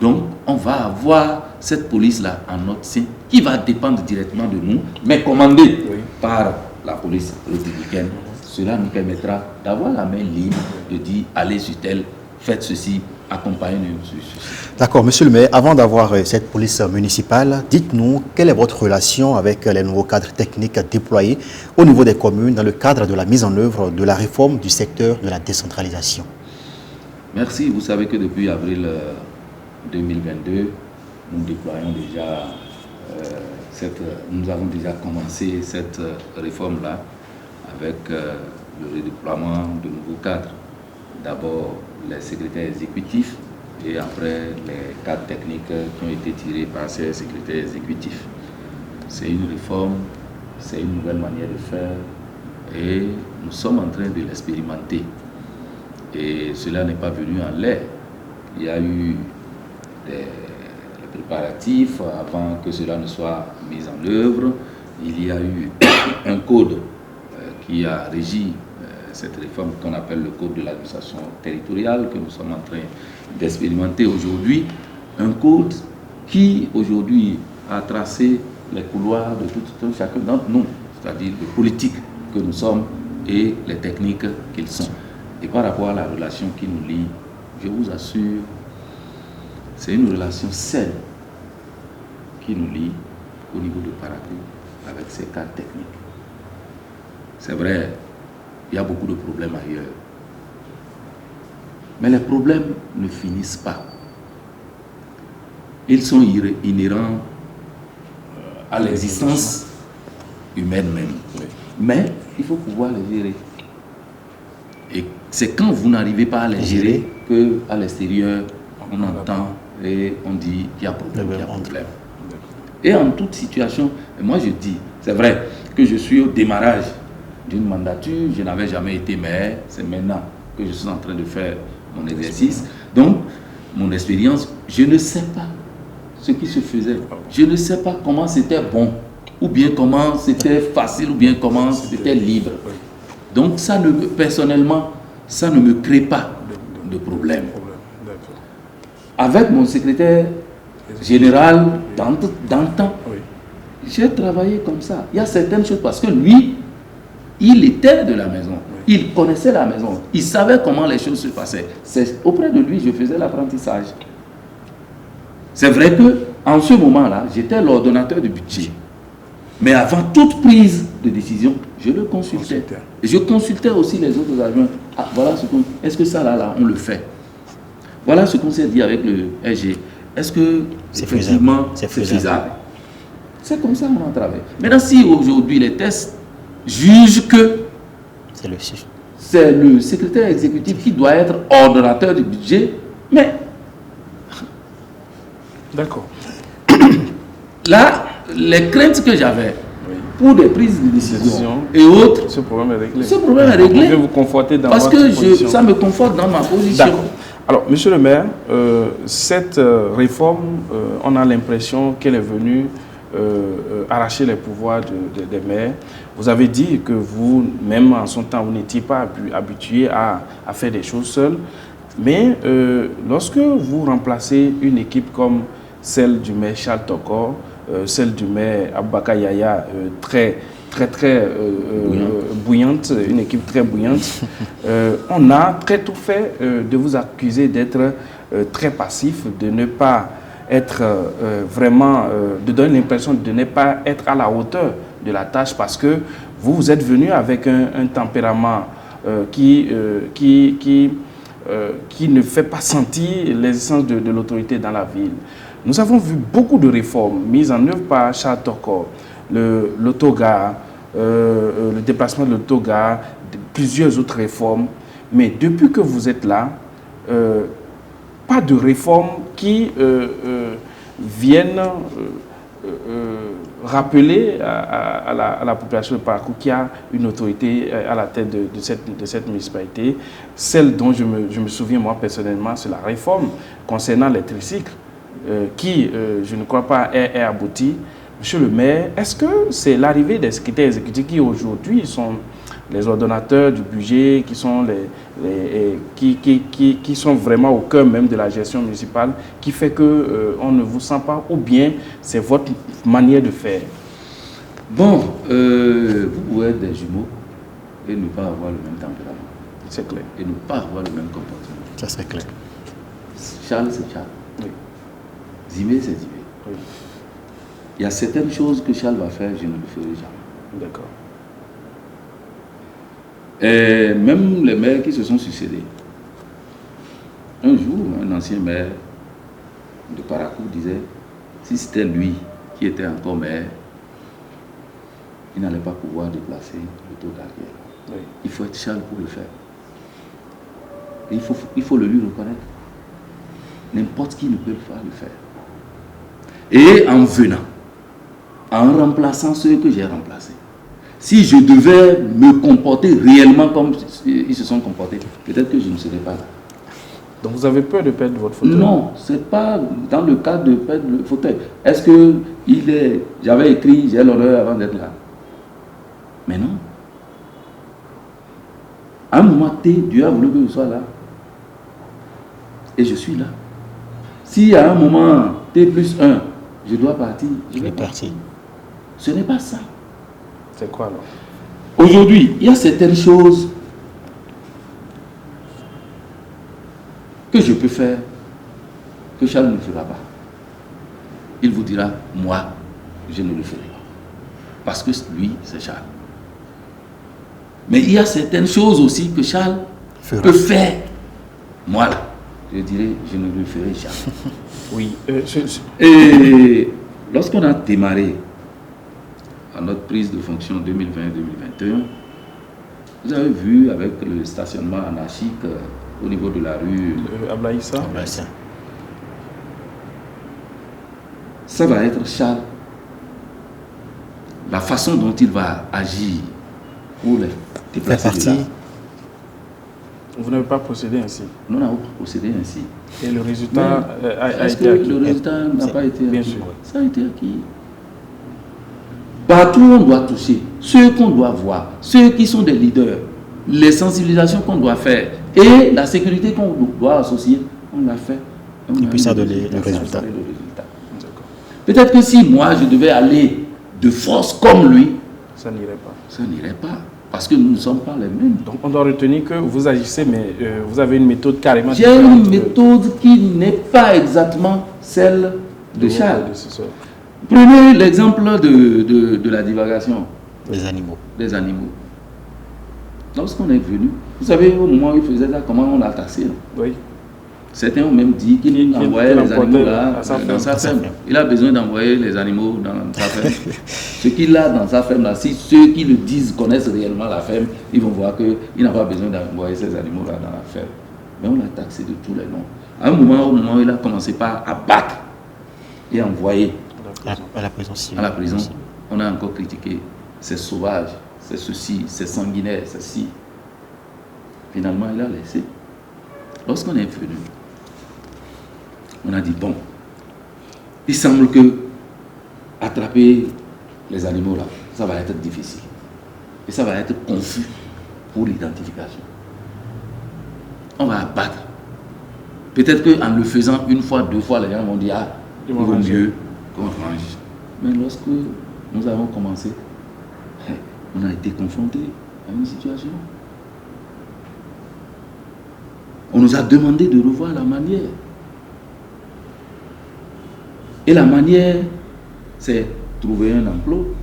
Donc, on va avoir cette police-là en notre sein, qui va dépendre directement de nous, mais commandée par la police républicaine cela nous permettra d'avoir la main libre de dire allez sur tel, faites ceci, accompagnez-nous sur ceci. D'accord, monsieur le maire, avant d'avoir cette police municipale, dites-nous quelle est votre relation avec les nouveaux cadres techniques déployés au niveau des communes dans le cadre de la mise en œuvre de la réforme du secteur de la décentralisation. Merci. Vous savez que depuis avril 2022, nous déployons déjà nous avons déjà commencé cette réforme-là avec le redéploiement de nouveaux cadres. D'abord les secrétaires exécutifs et après les cadres techniques qui ont été tirés par ces secrétaires exécutifs. C'est une réforme, c'est une nouvelle manière de faire et nous sommes en train de l'expérimenter. Et cela n'est pas venu en l'air. Il y a eu des préparatifs avant que cela ne soit mis en œuvre. Il y a eu un code qui a régi cette réforme qu'on appelle le code de l'administration territoriale que nous sommes en train d'expérimenter aujourd'hui. Un code qui aujourd'hui a tracé les couloirs de tout chacun d'entre nous, c'est-à-dire les politiques que nous sommes et les techniques qu'ils sont. Et par rapport à la relation qui nous lie, je vous assure, c'est une relation saine qui nous lie au niveau de Paracou avec ces cadres techniques. C'est vrai, il y a beaucoup de problèmes ailleurs. Mais les problèmes ne finissent pas. Ils sont inhérents à l'existence humaine même. Mais il faut pouvoir les gérer. Et c'est quand vous n'arrivez pas à les gérer qu'à l'extérieur, on entend et on dit qu'il y a problème, il y a problème. Et en toute situation, moi je dis, c'est vrai que je suis au démarrage d'une mandature, je n'avais jamais été maire, c'est maintenant que je suis en train de faire mon exercice. Donc, mon expérience, je ne sais pas ce qui se faisait. Je ne sais pas comment c'était bon, ou bien comment c'était facile, ou bien comment c'était libre. Donc, personnellement, ça ne me crée pas de problème. Avec mon secrétaire général, dans le temps, j'ai travaillé comme ça. Il y a certaines choses parce que lui, il était de la maison. Il connaissait la maison. Il savait comment les choses se passaient. C'est auprès de lui que je faisais l'apprentissage. C'est vrai qu'en ce moment-là, j'étais l'ordonnateur du budget. Mais avant toute prise de décision, je le consultais. Et je consultais aussi les autres adjoints. Ah, voilà ce qu'on... Est-ce que ça, là, on le fait? Voilà ce qu'on s'est dit avec le SG. Est-ce que, effectivement, c'est faisable? C'est comme ça qu'on a travaillé. Maintenant, si aujourd'hui les tests jugent que c'est le secrétaire exécutif qui doit être ordonnateur du budget, mais... D'accord. Là, les craintes que j'avais pour des prises de décision et autres, ce problème est réglé. Ce problème est réglé. Vous pouvez vous conforter dans parce votre que ça me conforte dans ma position. Alors, monsieur le maire, cette réforme, on a l'impression qu'elle est venue arracher les pouvoirs des maires. Vous avez dit que vous, même en son temps, vous n'étiez pas habitué à faire des choses seuls. Mais lorsque vous remplacez une équipe comme celle du maire Charles Tokor, celle du maire Aboubakar Yaya, très bouillante, une équipe très bouillante, on a très tôt fait de vous accuser d'être très passif, de ne pas être vraiment, de donner l'impression de ne pas être à la hauteur de la tâche parce que vous êtes venu avec un tempérament qui ne fait pas sentir l'existence de l'autorité dans la ville. Nous avons vu beaucoup de réformes mises en œuvre par Charles Tokor, l'autogare, le déplacement de l'autogare, plusieurs autres réformes. Mais depuis que vous êtes là, pas de réformes qui viennent rappeler à la population de Paracou qu'il y a une autorité à la tête de cette municipalité. Celle dont je me souviens moi personnellement, c'est la réforme concernant les tricycles qui, je ne crois pas, est aboutie. Monsieur le maire, est-ce que c'est l'arrivée des secrétaires exécutifs qui aujourd'hui sont les ordonnateurs du budget, qui sont, qui sont vraiment au cœur même de la gestion municipale, qui fait qu'on ne vous sent pas, ou bien c'est votre manière de faire? Bon, vous pouvez être des jumeaux, et ne pas avoir le même tempérament. C'est clair. Et ne pas avoir le même comportement. Ça, c'est clair. Charles, c'est Charles. Oui. Zimé, c'est Zimé. Oui. Il y a certaines choses que Charles va faire, je ne le ferai jamais. D'accord. Et même les maires qui se sont succédés. Un jour, un ancien maire de Parakou disait, si c'était lui qui était encore maire, il n'allait pas pouvoir déplacer le taux d'arrière. Oui. Il faut être Charles pour le faire. Et il faut le lui reconnaître. N'importe qui ne peut pas le faire. Et en venant, en remplaçant ceux que j'ai remplacés, si je devais me comporter réellement comme ils se sont comportés, peut-être que je ne serais pas là. Donc vous avez peur de perdre votre fauteuil? Non, ce n'est pas dans le cadre de perdre le fauteuil. Est-ce que j'avais écrit, j'ai l'honneur avant d'être là? Mais non. À un moment T, Dieu a voulu que je sois là. Et je suis là. Si à un moment T plus 1, je dois partir, je vais partir. Ce n'est pas ça. C'est quoi alors? Aujourd'hui, il y a certaines choses que je peux faire que Charles ne fera pas. Il vous dira, moi, je ne le ferai pas. Parce que lui, c'est Charles. Mais il y a certaines choses aussi que Charles peut faire. Moi, là, je dirais, je ne le ferai jamais. Oui. Et lorsqu'on a démarré à notre prise de fonction 2020-2021, vous avez vu avec le stationnement anarchique au niveau de la rue Ablaïssa. Ça va être Charles. La façon dont il va agir pour les déplacer de là. Vous n'avez pas procédé ainsi? Nous n'avons pas procédé ainsi. Et le résultat a été acquis? Le résultat n'a pas été acquis? Bien sûr. Ça a été acquis. Partout on doit toucher, ceux qu'on doit voir, ceux qui sont des leaders, les sensibilisations qu'on doit faire et la sécurité qu'on doit associer, on l'a fait. Et puis ça a donné le résultat. Peut-être que si moi je devais aller de force comme lui, ça n'irait pas. Ça n'irait pas. Parce que nous ne sommes pas les mêmes. Donc on doit retenir que vous agissez, mais vous avez une méthode carrément différente. J'ai une méthode qui n'est pas exactement celle de Charles. Prenez l'exemple de la divagation. Les animaux. Des animaux. Lorsqu'on est venu, vous savez, au moment où il faisait ça, comment on l'a taxé? Oui. Certains ont même dit qu'il envoyait les animaux là, dans sa ferme. Il a besoin d'envoyer les animaux dans sa ferme. Ce qu'il a dans sa ferme là, si ceux qui le disent connaissent réellement la ferme, ils vont voir qu'il n'a pas besoin d'envoyer ces animaux là dans la ferme. Mais on l'a taxé de tous les noms. À un moment, où il a commencé par abattre et envoyer à la prison. À la prison, on a encore critiqué. C'est sauvage, c'est ceci, c'est sanguinaire, c'est ci. Finalement, il a laissé. Lorsqu'on est venu, on a dit, bon, il semble que attraper les animaux là, ça va être difficile. Et ça va être confus pour l'identification. On va abattre. Peut-être qu'en le faisant une fois, deux fois, les gens vont dire, ah, il vaut mieux qu'on range. Mais lorsque nous avons commencé, on a été confrontés à une situation. On nous a demandé de revoir la manière. Et la manière, c'est trouver un enclos.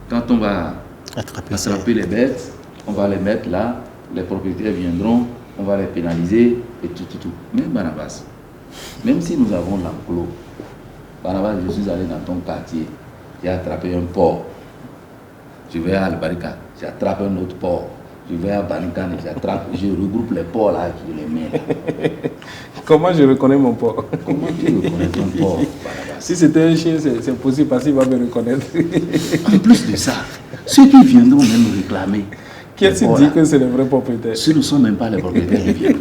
Quand on va attraper les bêtes, on va les mettre là, les propriétaires viendront, on va les pénaliser et tout. Mais Barnabas, même si nous avons l'enclos, Barnabas, je suis allé dans ton quartier, j'ai attrapé un porc. Je vais à Al-Barika, j'attrape un autre porc. Je vais à Banikane, je regroupe les porcs là, je les mets là. Comment je reconnais mon porc? Comment tu reconnais ton porc? Si c'était un chien, c'est possible parce qu'il va me reconnaître. En plus de ça, ceux qui viendront même réclamer. Qui est-ce qui dit que c'est les vrais propriétaires? Ce ne sont même pas les propriétaires qui viennent.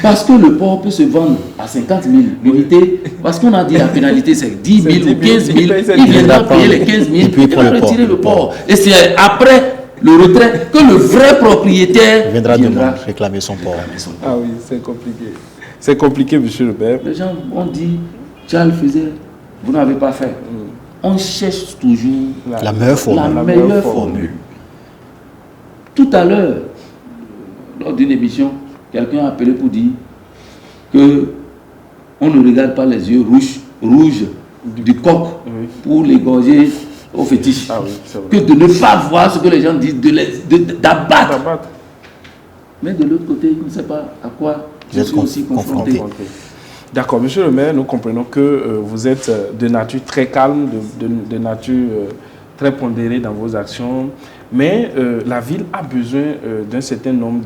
Parce que le porc peut se vendre à 50 000 l'unité. Parce qu'on a dit la pénalité c'est 10 000 ou 15 000. Il viendra payer les 15 000 et puis il va retirer le porc. Et c'est après le retrait que le vrai propriétaire viendra réclamer son porc. Ah oui, c'est compliqué. C'est compliqué, monsieur le père. Les gens ont dit, Charles faisait, vous n'avez pas fait. On cherche toujours la meilleure formule. Tout à l'heure, lors d'une émission, quelqu'un a appelé pour dire que on ne regarde pas les yeux rouges du coq pour l'égorger au fétiche. Ah oui, que de ne pas voir ce que les gens disent, d'abattre. Mais de l'autre côté, je ne sais pas à quoi je suis aussi confronté. D'accord, monsieur le maire, nous comprenons que vous êtes de nature très calme, de nature très pondérée dans vos actions, mais la ville a besoin d'un certain nombre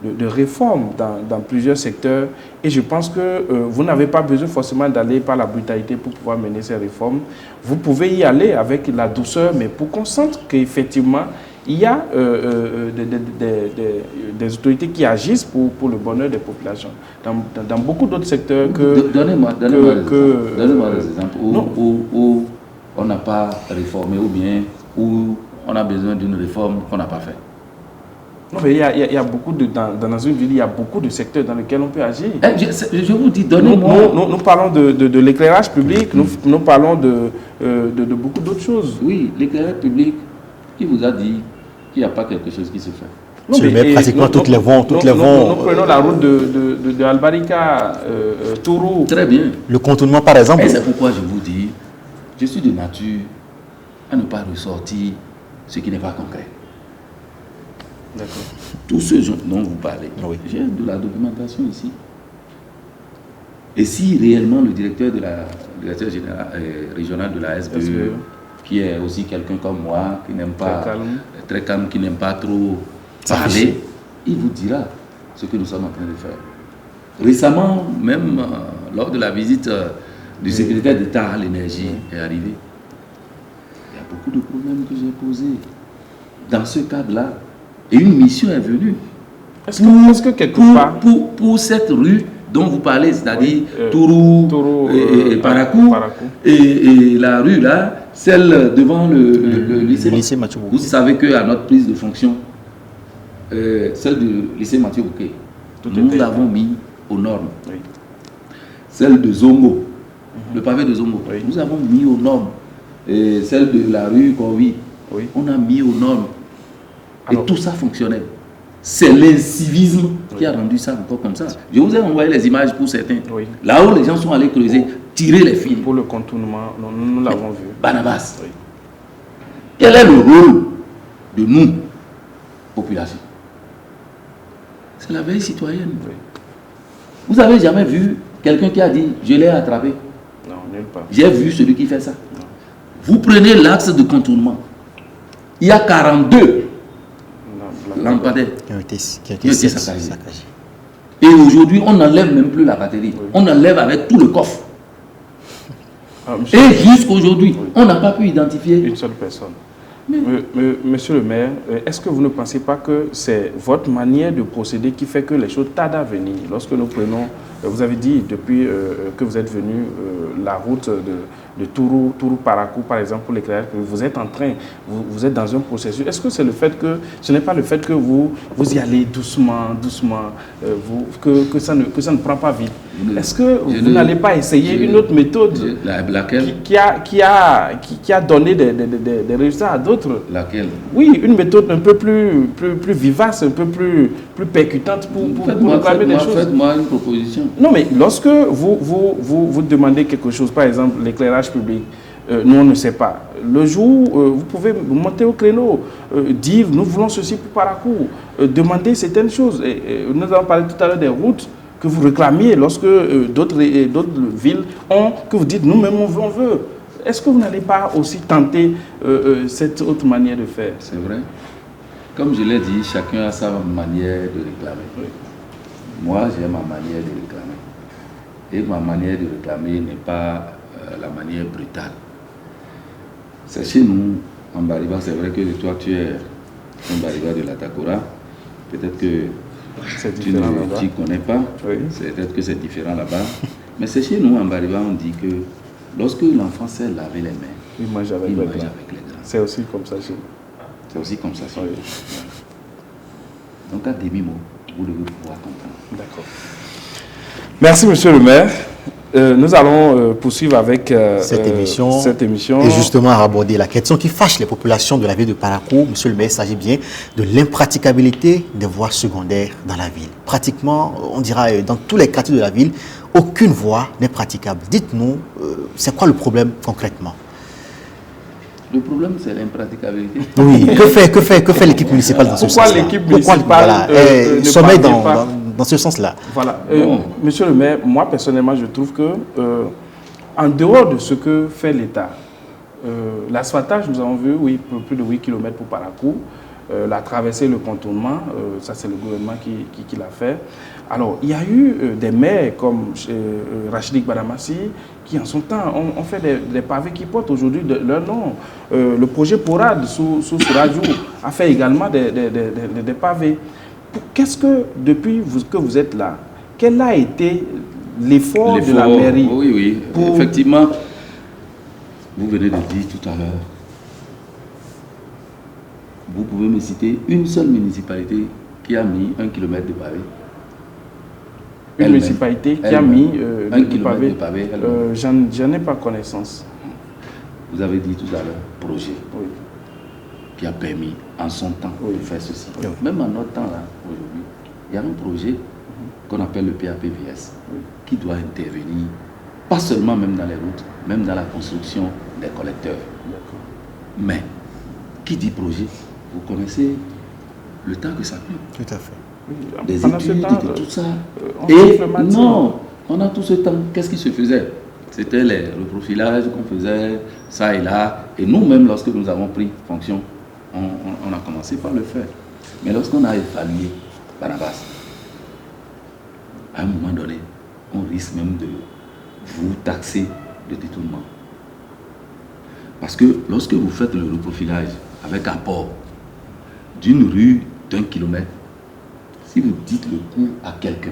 de réformes dans plusieurs secteurs, et je pense que vous n'avez pas besoin forcément d'aller par la brutalité pour pouvoir mener ces réformes. Vous pouvez y aller avec la douceur, mais pour qu'on sente qu'effectivement, il y a des autorités qui agissent pour le bonheur des populations. Dans beaucoup d'autres secteurs que... Donnez-moi des exemples où on n'a pas réformé ou bien où on a besoin d'une réforme qu'on n'a pas fait. Non, mais il y a beaucoup dans une ville, il y a beaucoup de secteurs dans lesquels on peut agir. Je vous dis, donnez-moi... Nous parlons de l'éclairage public, nous parlons de beaucoup d'autres choses. Oui, l'éclairage public, qui vous a dit qu'il n'y a pas quelque chose qui se fait? Non, mais pratiquement toutes les vents. Nous prenons la route de Albarika, Tourou. Très bien. Le contournement, par exemple. Et c'est pourquoi je vous dis, je suis de nature à ne pas ressortir ce qui n'est pas concret. D'accord. Tous ceux dont vous parlez, j'ai de la documentation ici. Et si réellement le directeur régional de la SBE, qui est aussi quelqu'un comme moi, qui n'aime pas, très calme, qui n'aime pas trop parler, il vous dira ce que nous sommes en train de faire. Récemment, même lors de la visite du secrétaire d'État à l'énergie est arrivé, il y a beaucoup de problèmes que j'ai posés dans ce cadre-là. Et une mission est venue pour cette rue dont vous parlez, c'est-à-dire Tourou et Parakou, et la rue là, celle devant le lycée Mathieu Bouquet. Vous savez qu'à notre prise de fonction, celle du lycée Mathieu Bouquet, nous l'avons mis aux normes. Oui. Celle de Zongo, le pavé de Zongo, nous avons mis aux normes. Et celle de la rue Corvi, on a mis aux normes. Alors, et tout ça fonctionnait. C'est l'incivisme qui a rendu ça encore comme ça. Je vous ai envoyé les images pour certains. Oui. Là où les gens sont allés creuser, tirer les fils. Pour le contournement, nous l'avons vu. Barnabas. Oui. Quel est le rôle de nous, population? C'est la veille citoyenne. Oui. Vous avez jamais vu quelqu'un qui a dit « je l'ai attrapé » ? Non, nulle part. J'ai vu celui qui fait ça. Non. Vous prenez l'axe de contournement. Il y a 42 lampadaires qui ont été saccagés. Et aujourd'hui, on n'enlève même plus la batterie. Oui. On enlève avec tout le coffre. Et jusqu'aujourd'hui, on n'a pas pu identifier une seule personne. Monsieur le maire, est-ce que vous ne pensez pas que c'est votre manière de procéder qui fait que les choses tardent à venir? Lorsque nous prenons, vous avez dit depuis que vous êtes venu, la route de Tourou-Parakou, par exemple, pour l'éclairage, vous êtes en train, vous êtes dans un processus. Est-ce que c'est le fait que, ce n'est pas le fait que vous y allez doucement, que ça ne prend pas vite? Est-ce que vous n'allez pas essayer une autre méthode qui a donné des résultats à d'autres? Laquelle? Oui, une méthode un peu plus vivace, un peu plus percutante pour réclamer des choses. Faites-moi une proposition. Non, mais lorsque vous demandez quelque chose, par exemple l'éclairage public, nous on ne sait pas. Le jour, vous pouvez monter au créneau, dire nous voulons ceci pour Parakou, demander certaines choses. Nous avons parlé tout à l'heure des routes que vous réclamiez lorsque d'autres villes ont, que vous dites nous-mêmes on veut. Est-ce que vous n'allez pas aussi tenter cette autre manière de faire? C'est vrai. Comme je l'ai dit, chacun a sa manière de réclamer. Oui. Moi, j'ai ma manière de réclamer. Et ma manière de réclamer n'est pas la manière brutale. C'est chez nous, en Bariba, c'est vrai que toi, tu es un Bariba de la Takora. Peut-être que tu ne t'y connais pas. Oui. Peut-être que c'est différent là-bas. Mais c'est chez nous, en Bariba, on dit que lorsque l'enfant sait laver les mains, il mange avec les grands. C'est aussi comme ça chez nous. C'est aussi comme ça chez nous. Donc, à demi-mot, vous devez pouvoir comprendre. D'accord. Merci, monsieur le maire. Nous allons poursuivre avec cette émission. Et justement, aborder la question qui fâche les populations de la ville de Parakou. Monsieur le maire, il s'agit bien de l'impraticabilité des voies secondaires dans la ville. Pratiquement, on dira dans tous les quartiers de la ville, aucune voie n'est praticable. Dites-nous, c'est quoi le problème concrètement? Le problème, c'est l'impraticabilité. Oui, que fait l'équipe municipale dans ce sens-là? Pourquoi l'équipe municipale sommeille dans ce sens-là? Voilà. Monsieur le maire, moi personnellement, je trouve que, en dehors de ce que fait l'État, l'asphaltage, nous avons vu, oui, plus de 8 km pour Parakou, la traversée, le contournement, ça c'est le gouvernement qui l'a fait. Alors, il y a eu des maires comme Rachidik Badamassi qui en son temps ont fait des pavés qui portent aujourd'hui leur nom. Le projet Porad sous Surajou a fait également des pavés. Qu'est-ce que, depuis que vous êtes là, quel a été l'effort de la mairie? Oui, effectivement, vous venez de dire tout à l'heure, vous pouvez me citer une seule municipalité qui a mis 1 km de pavé? Une municipalité qui a mis 1 km de pavé? J'en ai pas connaissance. Vous avez dit tout à l'heure, projet, oui, qui a permis en son temps oui, de faire ceci. Oui. Même en notre temps, là, aujourd'hui, il y a un projet qu'on appelle le PAPVS, oui, qui doit intervenir, pas seulement même dans les routes, même dans la construction des collecteurs. Mais, qui dit projet, vous connaissez le temps que ça prend. Tout à fait. oui. Des Pendant études, ce temps, tout ça. on Et souffle matière. non, on a tout ce temps. Qu'est-ce qui se faisait? C'était le profilage qu'on faisait, ça et là. Et nous-mêmes, lorsque nous avons pris fonction, on a commencé par le faire. Mais lorsqu'on a évalué Barnabas, à un moment donné, on risque même de vous taxer de détournement. Parce que lorsque vous faites le reprofilage avec apport d'une rue d'1 kilomètre, si vous dites le coût à quelqu'un,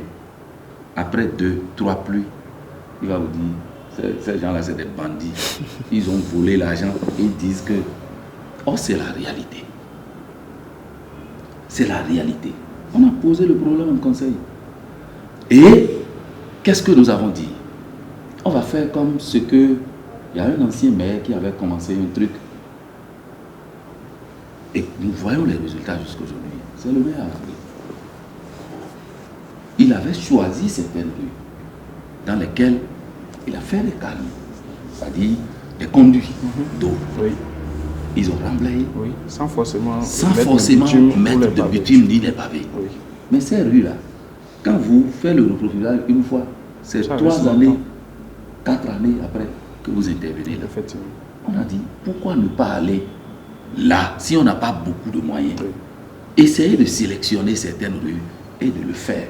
après 2, 3 pluies, il va vous dire, ces gens-là c'est des bandits, ils ont volé l'argent et ils disent que, oh c'est la réalité. C'est la réalité. On a posé le problème en conseil. Et qu'est-ce que nous avons dit? On va faire comme ce que, il y a un ancien maire qui avait commencé un truc. Et nous voyons les résultats jusqu'aujourd'hui. C'est le maire. Il avait choisi certaines rues dans lesquelles il a fait des canaux, c'est-à-dire des conduits d'eau. Oui. Ils ont remblayé, Oui, sans forcément mettre de bitume ni des pavés. Oui. Mais ces rues-là, quand vous faites le reprofilage une fois, c'est 3 années, 4 années après que vous intervenez là. Effectivement. On a dit, pourquoi ne pas aller là, si on n'a pas beaucoup de moyens? Oui. Essayez de sélectionner certaines rues et de le faire.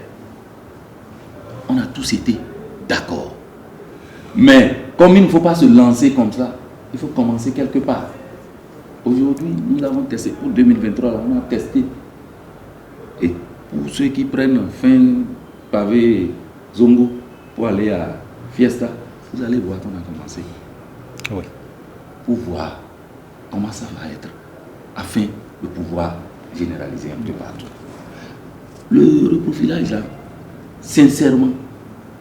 On a tous été d'accord. Mais comme il ne faut pas se lancer comme ça, il faut commencer quelque part. Aujourd'hui, nous avons testé pour 2023, là, on a testé. Et pour ceux qui prennent fin pavé Zongo pour aller à Fiesta, vous allez voir qu'on a commencé. Oui. Pour voir comment ça va être, afin de pouvoir généraliser un peu partout. Le reprofilage là, sincèrement,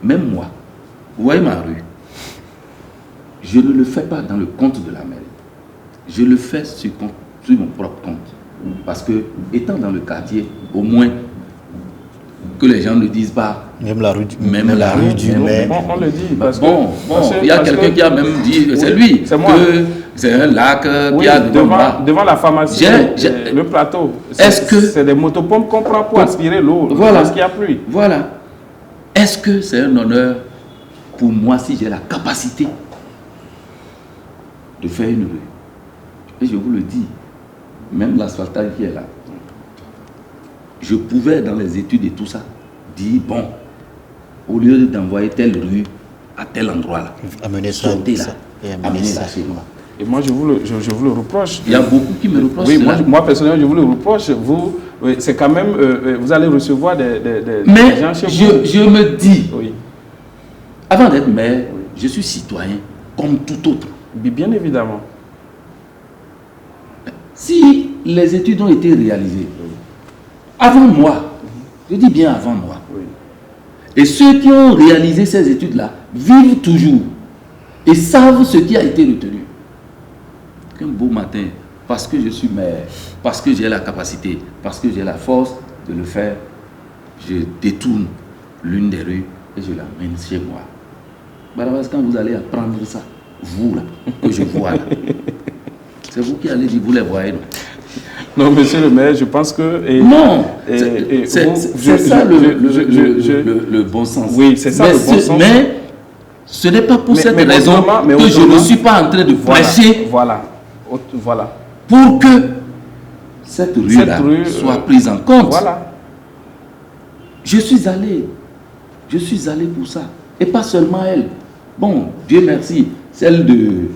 même moi, vous voyez ma rue, je ne le fais pas dans le compte de la mairie. Je le fais sur mon propre compte. Parce que, étant dans le quartier, au moins, que les gens ne disent pas. Même la rue du maire. On le dit. Parce il y a quelqu'un qui a même dit, c'est lui, c'est moi. Que c'est un lac qui a devant la pharmacie, le plateau. C'est des motopompes qu'on prend pour aspirer l'eau lorsqu'il y a pluie. Voilà. Est-ce que c'est un honneur pour moi si j'ai la capacité de faire une rue? Et je vous le dis, même l'asphaltage qui est là, je pouvais dans les études et tout ça, dire bon, au lieu d'envoyer telle rue à tel endroit là, amener ça, sortez là, amenez là chez moi. Et moi je vous le reproche. Il y a beaucoup qui me reprochent. Oui, moi personnellement je vous le reproche. C'est quand même, vous allez recevoir des gens chez vous. Je me dis, oui, avant d'être maire, je suis citoyen comme tout autre. Bien évidemment. Si les études ont été réalisées avant moi, je dis bien avant moi, et ceux qui ont réalisé ces études-là vivent toujours et savent ce qui a été retenu. Qu'un beau matin, parce que je suis maire, parce que j'ai la capacité, parce que j'ai la force de le faire, je détourne l'une des rues et je l'amène chez moi. Barabas, quand vous allez apprendre ça, vous là, que je vois là, c'est vous qui allez dire, vous les voyez, non? Non, monsieur le maire, je pense que... non, c'est ça le bon sens. Oui, c'est ça le bon sens. Mais ce n'est pas pour cette raison que je ne suis pas en train de prêcher. Voilà. Pour que cette rue-là soit prise en compte. Voilà. Je suis allé pour ça. Et pas seulement elle. Bon, Dieu merci, celle de...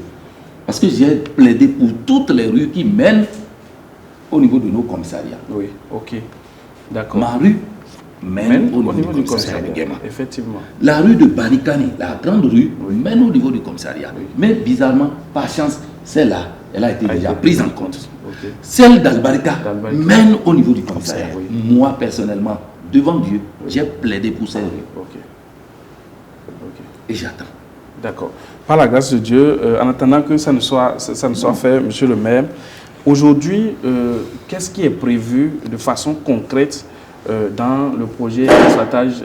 Parce que j'ai plaidé pour toutes les rues qui mènent au niveau de nos commissariats. Oui, ok. D'accord. Ma rue mène au niveau du commissariat de Guéma. Effectivement. La rue de Barikani, la grande rue, mène au niveau du commissariat. Oui. Mais bizarrement, par chance, celle-là, elle a été déjà prise en compte. Okay. Celle d'Albarika mène au niveau du commissariat. Oui. Moi, personnellement, devant Dieu, j'ai plaidé pour celle. Okay. Et j'attends. D'accord. Par la grâce de Dieu, en attendant que ça ne soit fait, monsieur le maire, aujourd'hui, qu'est-ce qui est prévu de façon concrète dans le projet asphaltage,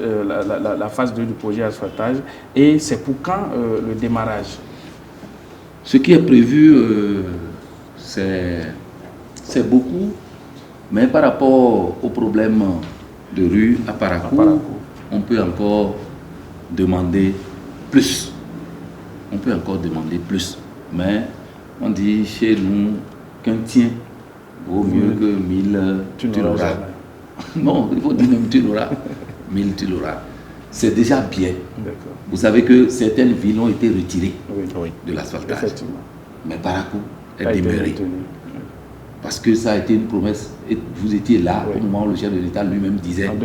la phase 2 du projet asphaltage, et c'est pour quand le démarrage? Ce qui est prévu, c'est beaucoup, mais par rapport au problème de rue à Parakou, on peut encore demander plus. On peut encore demander plus. Mais on dit chez nous qu'un tien vaut mieux que 1000 tu l'auras. Non, il faut dire même tu l'auras. 1000 tu l'auras. C'est déjà bien. Vous savez que certaines villes ont été retirées de l'asphaltage. Mais Parakou est demeuré. Parce que ça a été une promesse. Et vous étiez là au moment où le chef de l'État lui-même disait en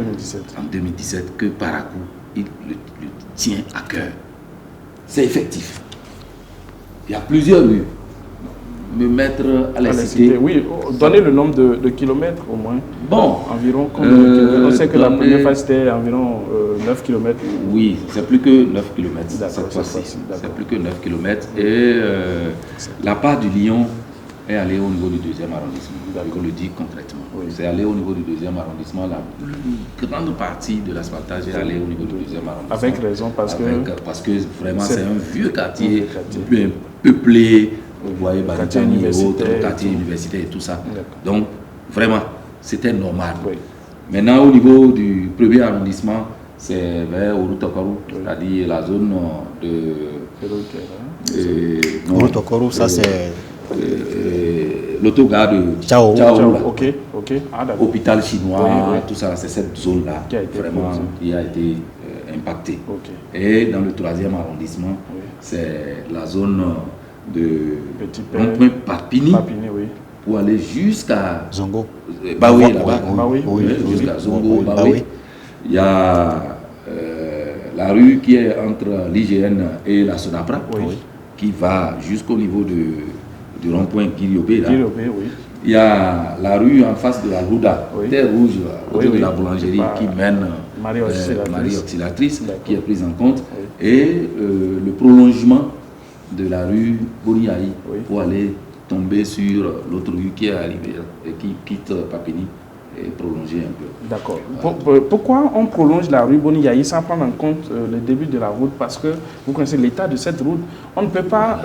2017 que Parakou, il le tient à cœur. C'est effectif. Il y a plusieurs rues. Me mettre à la cité. Oui, donnez le nombre de kilomètres au moins. Bon. Environ combien de kilomètres? On sait que la première phase c'était environ 9 km. Oui, c'est plus que 9 km cette fois-ci. C'est plus que 9 km. Et la part du Lion est allée au niveau du 2e arrondissement. On le dit concrètement. Oui. C'est allé au niveau du 2e arrondissement. La grande partie de l'asphaltage est allée au niveau du 2e arrondissement. Avec raison, parce que vraiment c'est un vieux quartier bien peuplé. Vous voyez, Barikani et autres, quartier universitaire et tout ça. Donc, vraiment, c'était normal. Oui. Maintenant, au niveau du 1er arrondissement, c'est vers Orutokoru, c'est-à-dire la zone de... Orutokoru, ça c'est... l'autogare de Chao. Ok. Hôpital chinois, tout ça, c'est cette zone-là, vraiment, qui a été impactée. Et dans le 3e arrondissement, c'est la zone... de rond-point Papini, pour aller jusqu'à Zongo. Baoui, là-bas. Jusqu'à Zongo, Baoui. Il y a la rue qui est entre l'IGN et la Sonapra, qui va jusqu'au niveau du rond-point Kiriopé. Il y a la rue en face de la Rouda, terre rouge, de la boulangerie qui mène Marie Auxiliatrice, qui est prise en compte, et le prolongement de la rue Boniaï pour aller tomber sur l'autre rue qui est arrivée et qui quitte Papini et prolonger un peu. D'accord. Pourquoi on prolonge la rue Boniaï sans prendre en compte le début de la route? Parce que vous connaissez l'état de cette route. On ne peut pas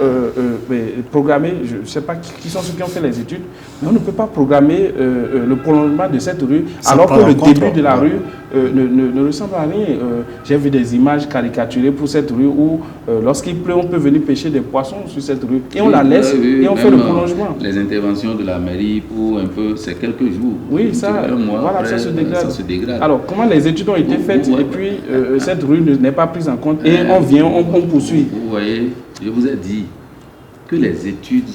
programmer, je ne sais pas qui sont ceux qui ont fait les études, mais on ne peut pas programmer le prolongement de cette rue alors que le début de la rue ne ressemble à rien. J'ai vu des images caricaturées pour cette rue où lorsqu'il pleut, on peut venir pêcher des poissons sur cette rue et on la laisse et on fait le prolongement. Les interventions de la mairie pour un peu, c'est quelques jours. Oui, ça, voilà, après, ça se dégrade. Alors, comment les études ont été faites et puis cette rue n'est pas prise en compte et on vient, on poursuit. Vous voyez, je vous ai dit que les études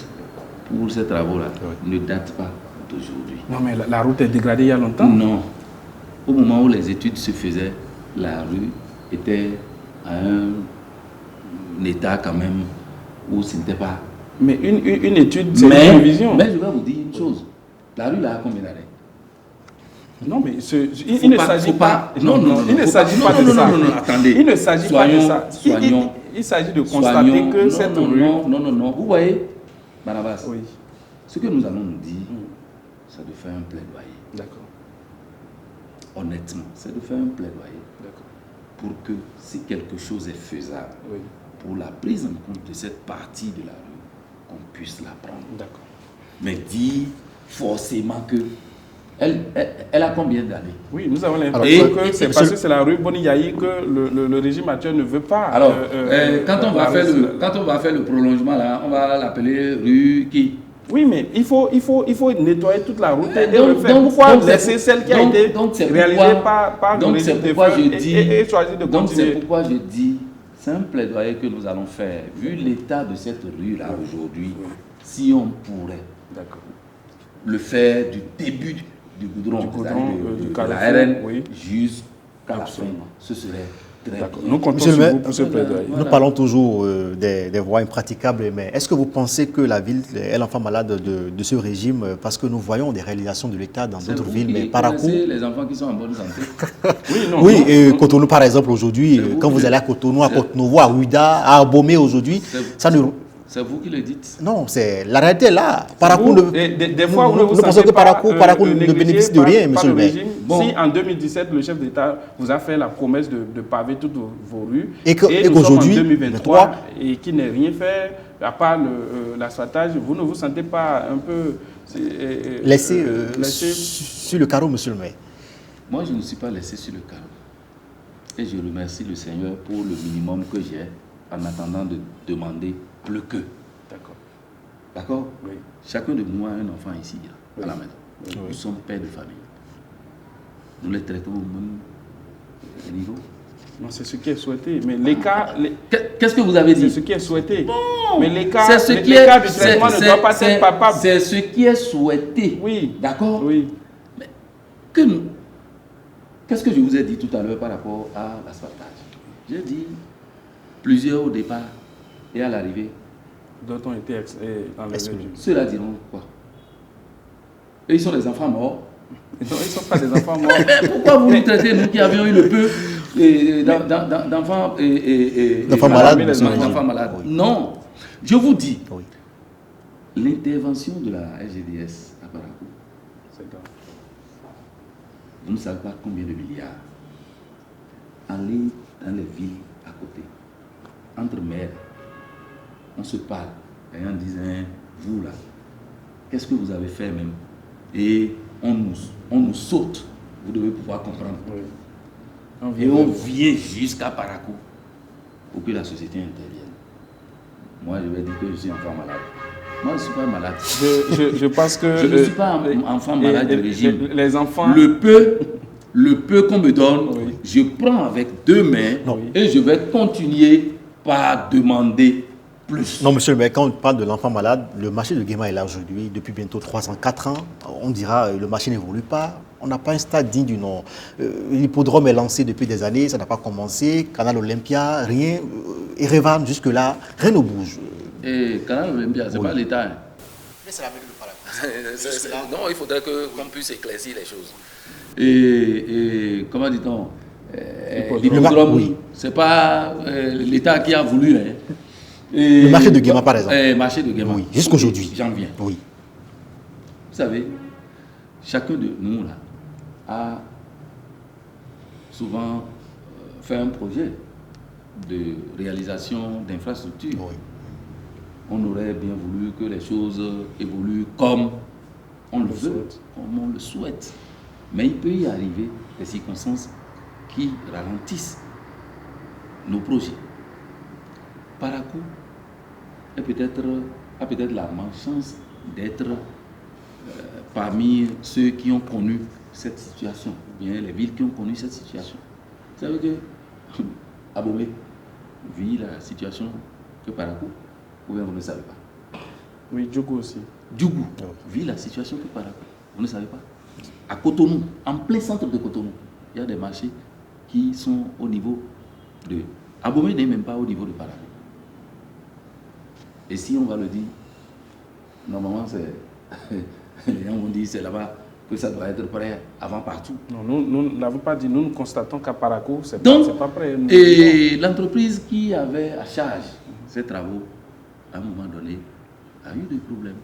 pour ces travaux-là ne datent pas d'aujourd'hui. Non, mais la route est dégradée il y a longtemps. Non. Au moment où les études se faisaient, la rue était à un état quand même où ce n'était pas... Mais une étude, c'est une vision. Mais je vais vous dire une chose. La rue là a combien d'années? Non, mais il ne s'agit pas. Il ne s'agit pas de ça. Non, attendez. Il ne s'agit pas de ça. Il s'agit de constater que cette rue. Non. Vous voyez, Barabas, oui. Ce que nous allons nous dire, c'est de faire un plaidoyer. D'accord. Honnêtement, c'est de faire un plaidoyer. D'accord. Pour que si quelque chose est faisable, oui. pour la prise en compte de cette partie de la rue, qu'on puisse la prendre. D'accord. Mais dire forcément que elle a combien d'années? Oui, nous avons l'impression que c'est parce que c'est la rue Boniyaï que le régime actuel ne veut pas. Alors, quand on va faire le prolongement là, on va l'appeler rue qui? Oui, mais il faut nettoyer toute la route et refaire. Pourquoi laisser celle qui a été réalisée par le régime de feu et choisir de continuer? Donc c'est pourquoi je dis, c'est un plaidoyer que nous allons faire. Vu l'état de cette rue là aujourd'hui, si on pourrait le faire du début du goudron de la RN jusqu'à la fin, ce serait très bien. Nous comptons sur vous pour ce plaidoyer. Nous parlons toujours des voies impraticables, mais est-ce que vous pensez que la ville est l'enfant malade de ce régime? Parce que nous voyons des réalisations de l'État dans d'autres villes, mais Parakou... les enfants qui sont en bonne santé. Oui, et Cotonou par exemple aujourd'hui, quand vous allez à Cotonou, à Ouida, à Abomey aujourd'hui, ça ne... C'est vous qui le dites. Non, c'est la réalité là. Parakou des fois, vous ne pensez que Parakou ne bénéficie de rien, monsieur le maire. Si en 2017, le chef d'État vous a fait la promesse de paver toutes vos rues, et qu'aujourd'hui, en 2023, et qu'il n'ait rien fait, à part l'asphaltage, vous ne vous sentez pas un peu laissé sur le carreau, monsieur le maire? Moi, je ne suis pas laissé sur le carreau. Et je remercie le Seigneur pour le minimum que j'ai en attendant de demander plus que. D'accord. D'accord? Oui. Chacun de nous a un enfant ici, à la maison. Oui. Nous sommes pères de famille. Nous les traitons au même niveau. Non, c'est ce qui est souhaité. Mais les cas... Qu'est-ce que vous avez dit? C'est ce qui est souhaité. Non. Mais les cas, du traitement ne doivent pas être palpables. C'est ce qui est souhaité. Oui. D'accord? Oui. Mais qu'est-ce que je vous ai dit tout à l'heure par rapport à l'asphaltage? J'ai dit plusieurs au départ et à l'arrivée. D'autres ont été enlevés. Ceux-là diront quoi? Et ils sont des enfants morts. Non, ils ne sont pas des enfants morts. Mais pourquoi vous nous traitez, nous qui avions eu le peu d'enfants malades? Oui. Non, je vous dis, l'intervention de la SGDS à Parakou, vous ne savez pas combien de milliards. Allez dans les villes à côté, entre maires, on se parle et on disait, vous là, qu'est-ce que vous avez fait même? Et on nous saute, vous devez pouvoir comprendre. Oui. Et on vient jusqu'à Parakou pour que la société intervienne. Moi, je vais dire que je suis enfant malade. Moi, je ne suis pas malade. Je pense que... Je ne suis pas enfant malade du régime. Les enfants... Le peu qu'on me donne, je prends avec deux mains et je vais continuer par demander plus. Non, monsieur le maire, quand on parle de l'enfant malade, le marché de Guéma est là aujourd'hui, depuis bientôt 3 ans, 4 ans. On dira le marché n'évolue pas. On n'a pas un stade digne du nom. L'hippodrome est lancé depuis des années, ça n'a pas commencé. Canal Olympia, rien. Erevan, jusque-là, rien ne bouge. Et Canal Olympia, ce n'est pas l'État. Hein. Mais c'est la mairie de Parakou. Non, il faudrait qu'on puisse éclaircir les choses. Et comment dit-on? L'hippodrome, ce n'est pas l'État qui a voulu. Hein. Le marché de Guéma, par exemple. Le marché de Guéma. Oui, jusqu'aujourd'hui. J'en viens. Oui. Vous savez, chacun de nous là, a souvent fait un projet de réalisation d'infrastructures. Oui. On aurait bien voulu que les choses évoluent comme on le veut, comme on le souhaite. Mais il peut y arriver des circonstances qui ralentissent nos projets. Parakou a peut-être la malchance d'être parmi ceux qui ont connu cette situation, ou bien les villes qui ont connu cette situation. Vous savez que Abomey vit la situation que Parakou, ou bien vous ne savez pas? Oui, Djougou aussi. Djougou vit la situation que Parakou, vous ne savez pas? À Cotonou, en plein centre de Cotonou, il y a des marchés qui sont au niveau de... Abomey n'est même pas au niveau de Parakou. Et si on va le dire, normalement, les gens vont dire c'est là-bas que ça doit être prêt avant partout. Non, nous ne l'avons pas dit. Nous constatons qu'à Parakou, c'est pas prêt. Et l'entreprise qui avait à charge ces travaux, à un moment donné, a eu des problèmes.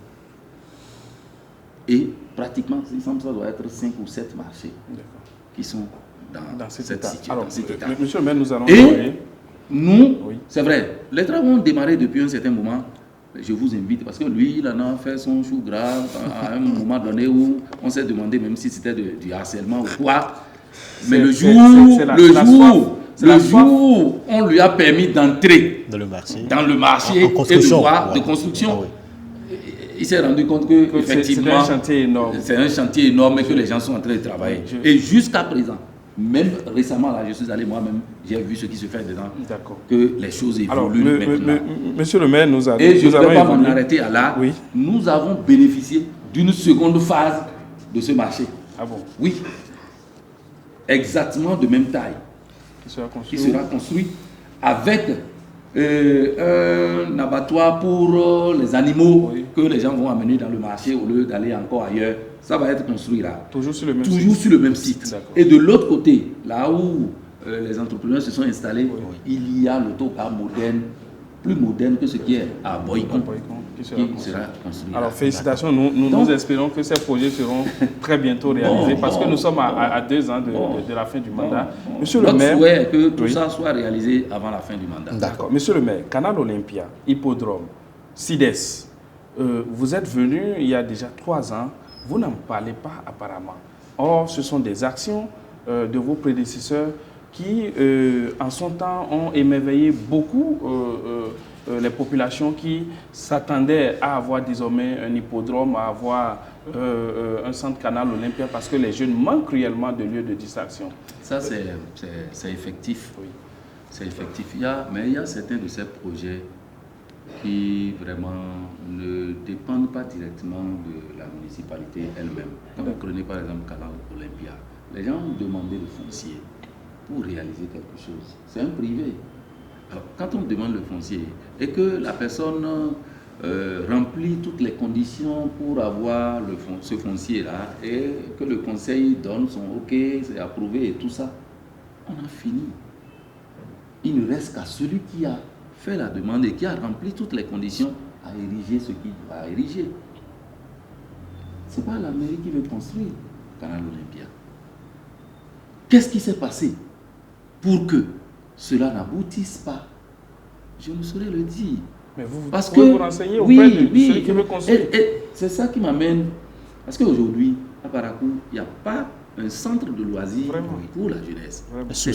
Et pratiquement, il semble que ça doit être 5 ou 7 marchés qui sont dans cette situation. Alors, dans cet état. Monsieur le maire, nous allons... Et nous, c'est vrai, les travaux ont démarré depuis un certain moment. Je vous invite, parce que lui, il en a fait son chou grave à un moment donné où on s'est demandé même si c'était du harcèlement ou quoi. Mais le jour où on lui a permis d'entrer dans le marché et de construction, il s'est rendu compte que effectivement, c'est un chantier énorme et que les gens sont en train de travailler. Et jusqu'à présent, même récemment, là, je suis allé moi-même, j'ai vu ce qui se fait dedans, que les choses évoluent maintenant. Monsieur le maire, nous avons... Et je ne vais pas m'en arrêter à là. Oui. Nous avons bénéficié d'une seconde phase de ce marché. Ah bon? Oui. Exactement de même taille. Qui sera construit avec un abattoir pour les animaux que les gens vont amener dans le marché au lieu d'aller encore ailleurs. Ça va être construit là. Toujours sur le même site. Et de l'autre côté, là où les entrepreneurs se sont installés, il y a l'autocar moderne, plus moderne que ce qui est à Boycon, qui sera construit. Alors félicitations, nous espérons que ces projets seront très bientôt réalisés parce que nous sommes à 2 ans de la fin du mandat. Monsieur le maire, souhait est que tout ça soit réalisé avant la fin du mandat. D'accord. Monsieur le maire, Canal Olympia, Hippodrome, CIDES, vous êtes venu il y a déjà 3 ans. Vous n'en parlez pas apparemment. Or, ce sont des actions de vos prédécesseurs qui, en son temps, ont émerveillé beaucoup les populations qui s'attendaient à avoir désormais un hippodrome, à avoir un centre Canal Olympia, parce que les jeunes manquent cruellement de lieux de distraction. Ça, c'est effectif. Oui. C'est effectif. Mais il y a certains de ces projets qui vraiment ne dépendent pas directement de la municipalité elle-même. Quand vous prenez par exemple Canal Olympia, les gens ont demandé le foncier pour réaliser quelque chose. C'est un privé. Alors quand on demande le foncier et que la personne remplit toutes les conditions pour avoir ce foncier-là et que le conseil donne son OK, c'est approuvé et tout ça, on a fini. Il ne reste qu'à celui qui a fait la demande et qui a rempli toutes les conditions à ériger ce qu'il doit ériger. Ce n'est pas la mairie qui veut construire Canal Olympia. Qu'est-ce qui s'est passé pour que cela n'aboutisse pas? Je ne saurais le dire. Mais vous pouvez vous renseigner auprès de celui qui veut construire. Et c'est ça qui m'amène. Parce qu'aujourd'hui, à Parakou, il n'y a pas un centre de loisirs pour la jeunesse. C'est un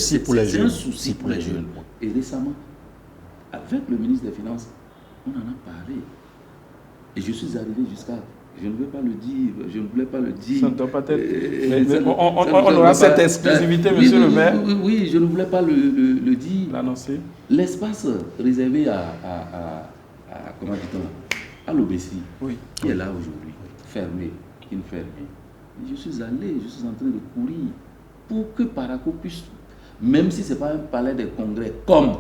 souci pour les jeunes. Et récemment, avec le ministre des Finances, on en a parlé. Et je suis arrivé jusqu'à... Je ne veux pas le dire, je ne voulais pas le dire. Ça ne doit pas être... On aura cette exclusivité, monsieur le maire. Oui, je ne voulais pas le dire. L'annoncer. L'espace réservé comment dit-on, à l'Obécie, qui est là aujourd'hui, fermé, fermé. Je suis allé, je suis en train de courir pour que Parakou puisse, même si ce n'est pas un palais de congrès comme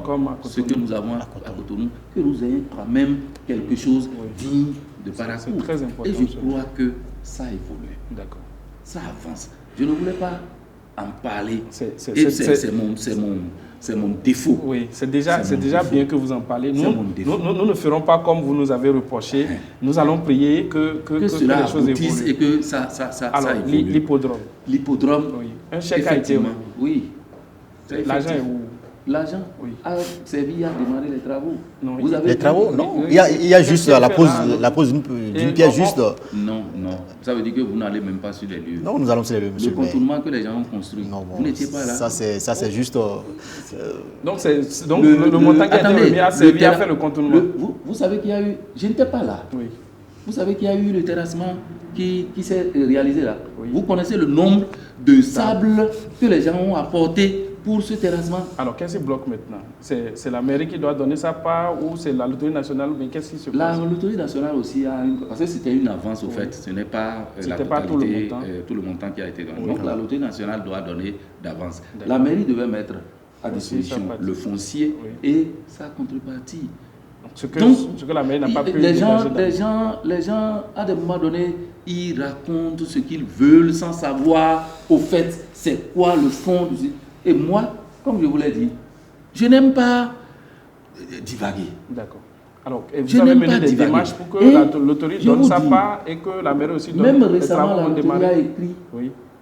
ce que nous avons à Cotonou, que nous ayons quand même quelque chose digne de Parakou. C'est très important. Et je crois que ça évolue. D'accord. Ça avance. Je ne voulais pas en parler. C'est mon défaut. Oui, c'est déjà bien que vous en parlez. Nous ne ferons pas comme vous nous avez reproché. Nous allons prier que cela les choses aboutisse et que ça évolue. L'hippodrome. L'hippodrome. Oui. Un chèque a été. Oui. L'argent est où? L'argent a servi à démarrer les travaux. Non, vous avez les travaux, non. Il y a juste la pose d'une pierre juste. Non. Ça veut dire que vous n'allez même pas sur les lieux. Non, nous allons sur les lieux, monsieur. Le contournement que les gens ont construit. Non, vous n'étiez pas là. Ça, c'est juste. Donc, le montant qui a été remis a servi à faire le contournement. Vous savez qu'il y a eu. Je n'étais pas là. Oui. Vous savez qu'il y a eu le terrassement qui s'est réalisé là. Oui. Vous connaissez le nombre de sable que les gens ont apporté pour ce terrassement. Alors, qu'est-ce qui bloque maintenant? C'est la mairie qui doit donner sa part ou c'est la loterie nationale? Mais qu'est-ce qui se passe? La loterie nationale aussi a parce que c'était une avance au fait. Ce n'est pas la totalité, tout le montant qui a été donné. Donc, la loterie nationale doit donner d'avance. La mairie devait mettre à disposition le foncier et sa contrepartie. Donc, ce que la mairie n'a pas pu les gens, à des moments donnés, ils racontent ce qu'ils veulent sans savoir au fait c'est quoi le fond. Et moi, comme je vous l'ai dit, je n'aime pas divaguer. D'accord. Alors, vous avez mené des démarches pour que l'autorité donne sa part et que la mairie aussi donne. Même récemment, l'autorité a écrit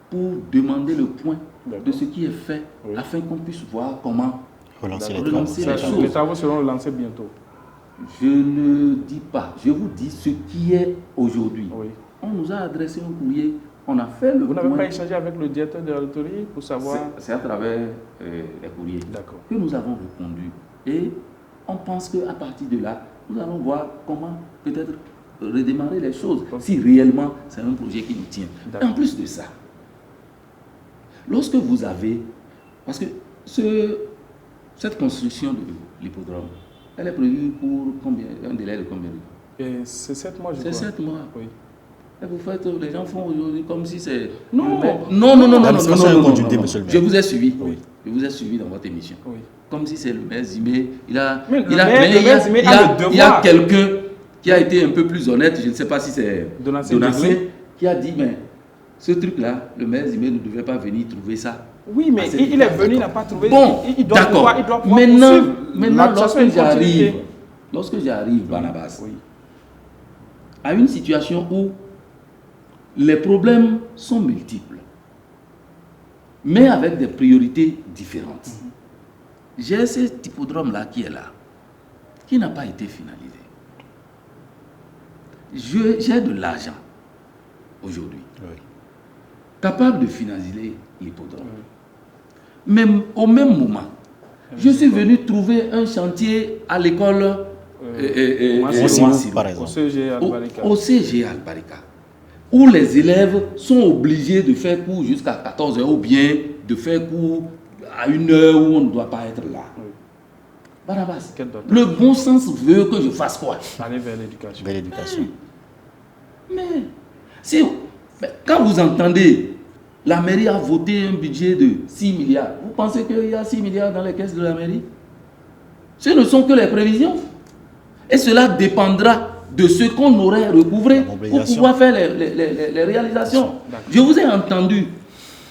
pour demander le point de ce qui est fait afin qu'on puisse voir comment relancer les choses. Les travaux seront relancés bientôt. Je ne dis pas, je vous dis ce qui est aujourd'hui. On nous a adressé un courrier, on a fait le Vous n'avez pas échangé avec le directeur de l'autorité pour savoir... C'est à travers les courriers que nous avons répondu. Et on pense qu'à partir de là, nous allons voir comment peut-être redémarrer les choses, si réellement c'est un projet qui nous tient. Et en plus de ça, lorsque vous avez... Parce que cette construction de l'hippodrome, elle est prévue pour combien, un délai de combien de temps? C'est 7 mois, je crois. C'est 7 mois. Oui. Et vous faites, les gens font aujourd'hui comme si c'est... Non. Je vous ai suivi. Je vous ai suivi dans votre émission. Comme si c'est le maire Zimé. Il y a quelqu'un qui a été un peu plus honnête, je ne sais pas si c'est Donatien, qui a dit, mais ce truc-là, le maire Zimé ne devait pas venir trouver ça. Oui, mais il est venu, il n'a pas trouvé. Bon, il doit pouvoir maintenant lorsque j'arrive, Barnabas, à une situation où les problèmes sont multiples, mais avec des priorités différentes. J'ai cet hippodrome-là qui est là, qui n'a pas été finalisé. J'ai de l'argent aujourd'hui, capable de finaliser l'hippodrome. Mais au même moment, je suis venu trouver un chantier à l'école au CG Albarika, où les élèves sont obligés de faire cours jusqu'à 14 h ou bien de faire cours à 1 heure où on ne doit pas être là. Barnabas, le bon sens veut que je fasse quoi? Aller vers l'éducation. Mais quand vous entendez, la mairie a voté un budget de 6 milliards. Vous pensez qu'il y a 6 milliards dans les caisses de la mairie? Ce ne sont que les prévisions. Et cela dépendra de ce qu'on aurait recouvré pour pouvoir faire les réalisations. Je vous ai entendu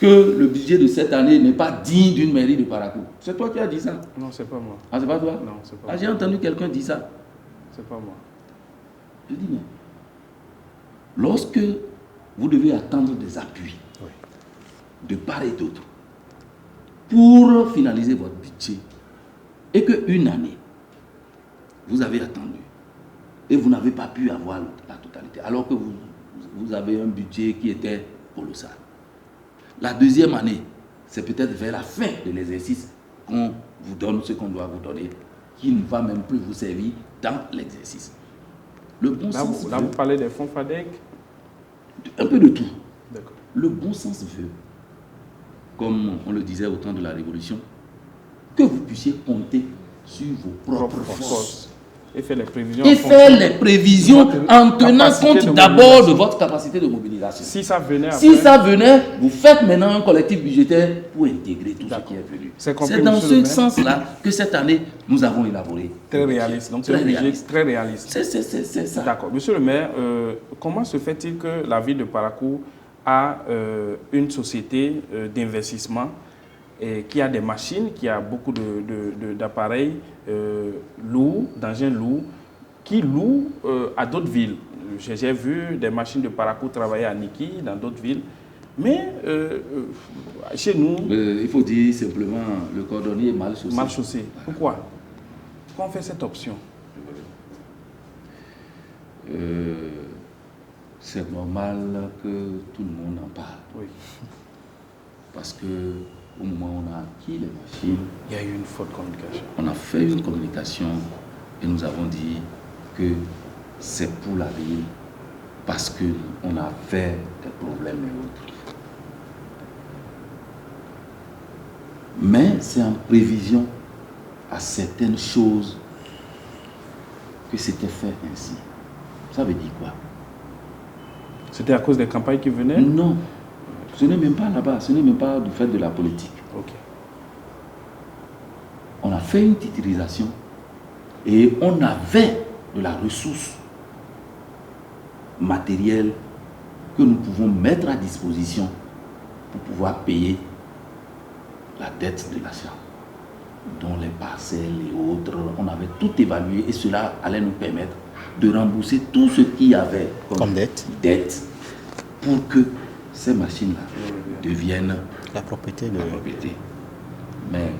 que le budget de cette année n'est pas digne d'une mairie de Parakou. C'est toi qui as dit ça? Non, c'est pas moi. Ah, c'est pas toi? Non, c'est pas moi. J'ai entendu quelqu'un dire ça. C'est pas moi. Je dis, mais lorsque vous devez attendre des appuis de part et d'autre pour finaliser votre budget et qu'une année, vous avez attendu et vous n'avez pas pu avoir la totalité, alors que vous avez un budget qui était colossal. La deuxième année, c'est peut-être vers la fin de l'exercice qu'on vous donne ce qu'on doit vous donner, qui ne va même plus vous servir dans l'exercice. Le bon sens vous parlez des fonds FADEC? Un peu de tout. Le bon sens veut, comme on le disait au temps de la Révolution, que vous puissiez compter sur vos propres forces. Et faire les prévisions. En tenant compte d'abord de votre capacité de mobilisation. Si ça venait vous faites maintenant un collectif budgétaire pour intégrer tout ce qui est venu. C'est dans ce sens-là que cette année, nous avons élaboré. Très réaliste. Donc c'est un budget très réaliste. C'est ça. D'accord. Monsieur le maire, comment se fait-il que la ville de Parakou a une société d'investissement qui a des machines, qui a beaucoup d'appareils lourds, d'engins lourds, qui louent à d'autres villes? J'ai vu des machines de Parakou travailler à Niki, dans d'autres villes. Mais chez nous... il faut dire simplement, le cordonnier est mal chaussé. Mal chaussé. Pourquoi on fait cette option? C'est normal que tout le monde en parle. Oui. Parce que au moment où on a acquis les machines, il y a eu une faute de communication. On a fait une communication et nous avons dit que c'est pour la ville parce qu'on a fait des problèmes et autres. Mais c'est en prévision à certaines choses que c'était fait ainsi. Ça veut dire quoi? C'était à cause des campagnes qui venaient? Non. Ce n'est même pas là-bas, ce n'est même pas du fait de la politique. Okay. On a fait une titrisation et on avait de la ressource matérielle que nous pouvons mettre à disposition pour pouvoir payer la dette de l'achat, dont les parcelles et autres, on avait tout évalué et cela allait nous permettre de rembourser tout ce qu'il y avait comme dette pour que ces machines-là deviennent la propriété de... la propriété. Mais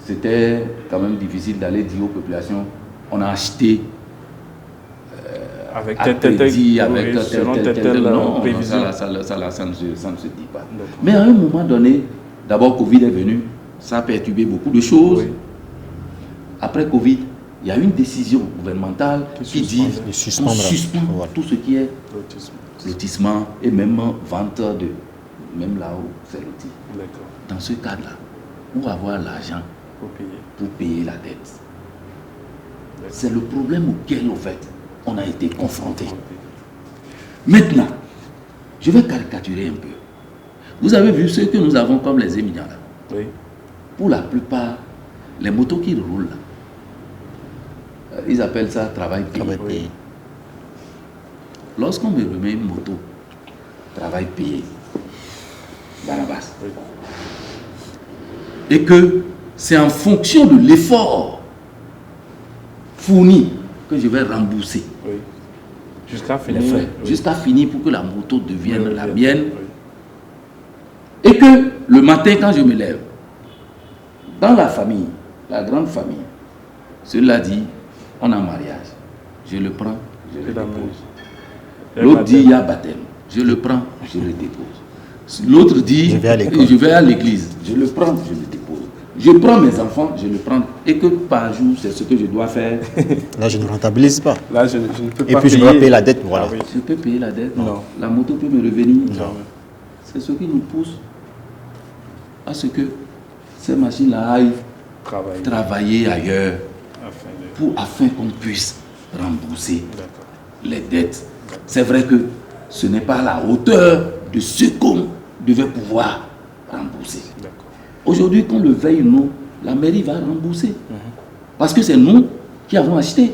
c'était quand même difficile d'aller dire aux populations, on a acheté avec tel prévision. Ça ne se dit pas. Mais à un moment donné, d'abord Covid est venu, ça a perturbé beaucoup de choses. Oui. Après Covid, il y a une décision gouvernementale qui dit on suspend tout ce qui est lotissement et même vente de, même là où c'est loti. Dans ce cadre-là, où avoir l'argent pour payer la dette. C'est le problème auquel, au fait, on a été confronté. Maintenant, je vais caricaturer un peu. Vous avez vu ce que nous avons comme les éminents là. Oui. Pour la plupart, les motos qui roulent là, ils appellent ça travail payé. Oui. Lorsqu'on me remet une moto, travail payé, Barabas, oui, et que c'est en fonction de l'effort fourni que je vais rembourser. Oui. Jusqu'à finir. Les frais, oui. Jusqu'à finir pour que la moto devienne la mienne. Oui. Et que le matin, quand je me lève, dans la famille, la grande famille, cela dit, on a un mariage. Je le prends, je le dépose. L'autre dit, il y a baptême. Je le prends, je le dépose. L'autre dit, je vais à l'église. Je le prends, je le dépose. Je prends mes enfants, je le prends. Et que par jour, c'est ce que je dois faire. Là, je ne rentabilise pas. Là, je ne peux pas. Et puis, je dois payer la dette. Voilà. Ah, oui. Je peux payer la dette. Non. La moto peut me revenir. Non. C'est ce qui nous pousse à ce que ces machines-là aillent travailler ailleurs afin qu'on puisse rembourser les dettes. C'est vrai que ce n'est pas à la hauteur de ce qu'on devait pouvoir rembourser. Aujourd'hui, qu'on le veuille ou non, la mairie va rembourser. Parce que c'est nous qui avons acheté.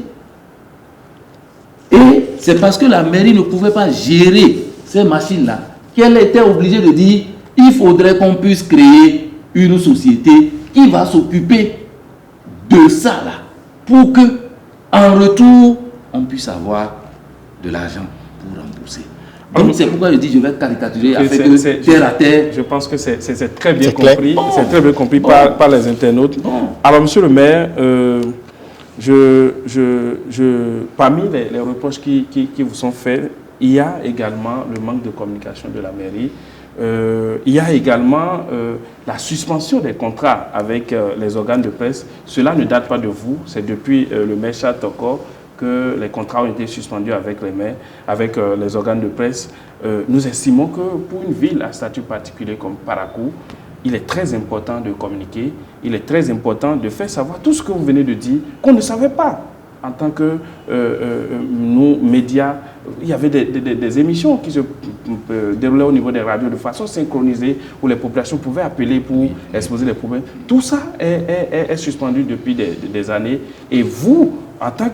Et c'est parce que la mairie ne pouvait pas gérer ces machines-là qu'elle était obligée de dire il faudrait qu'on puisse créer une société qui va s'occuper de ça là pour que en retour on puisse avoir de l'argent pour rembourser. Donc c'est pourquoi je dis je vais caricaturer afin que terre à terre. Je pense que c'est très bien compris. C'est très bien compris par les internautes. Alors monsieur le maire, parmi les reproches qui vous sont faits, il y a également le manque de communication de la mairie. Il y a également la suspension des contrats avec les organes de presse. Cela ne date pas de vous, c'est depuis le maire Charles Toko que les contrats ont été suspendus avec les maires, avec les organes de presse. Nous estimons que pour une ville à statut particulier comme Parakou, il est très important de communiquer, il est très important de faire savoir tout ce que vous venez de dire, qu'on ne savait pas. En tant que nous, médias, il y avait des émissions qui se déroulaient au niveau des radios de façon synchronisée où les populations pouvaient appeler pour exposer les problèmes. Tout ça est suspendu depuis des années. Et vous, en tant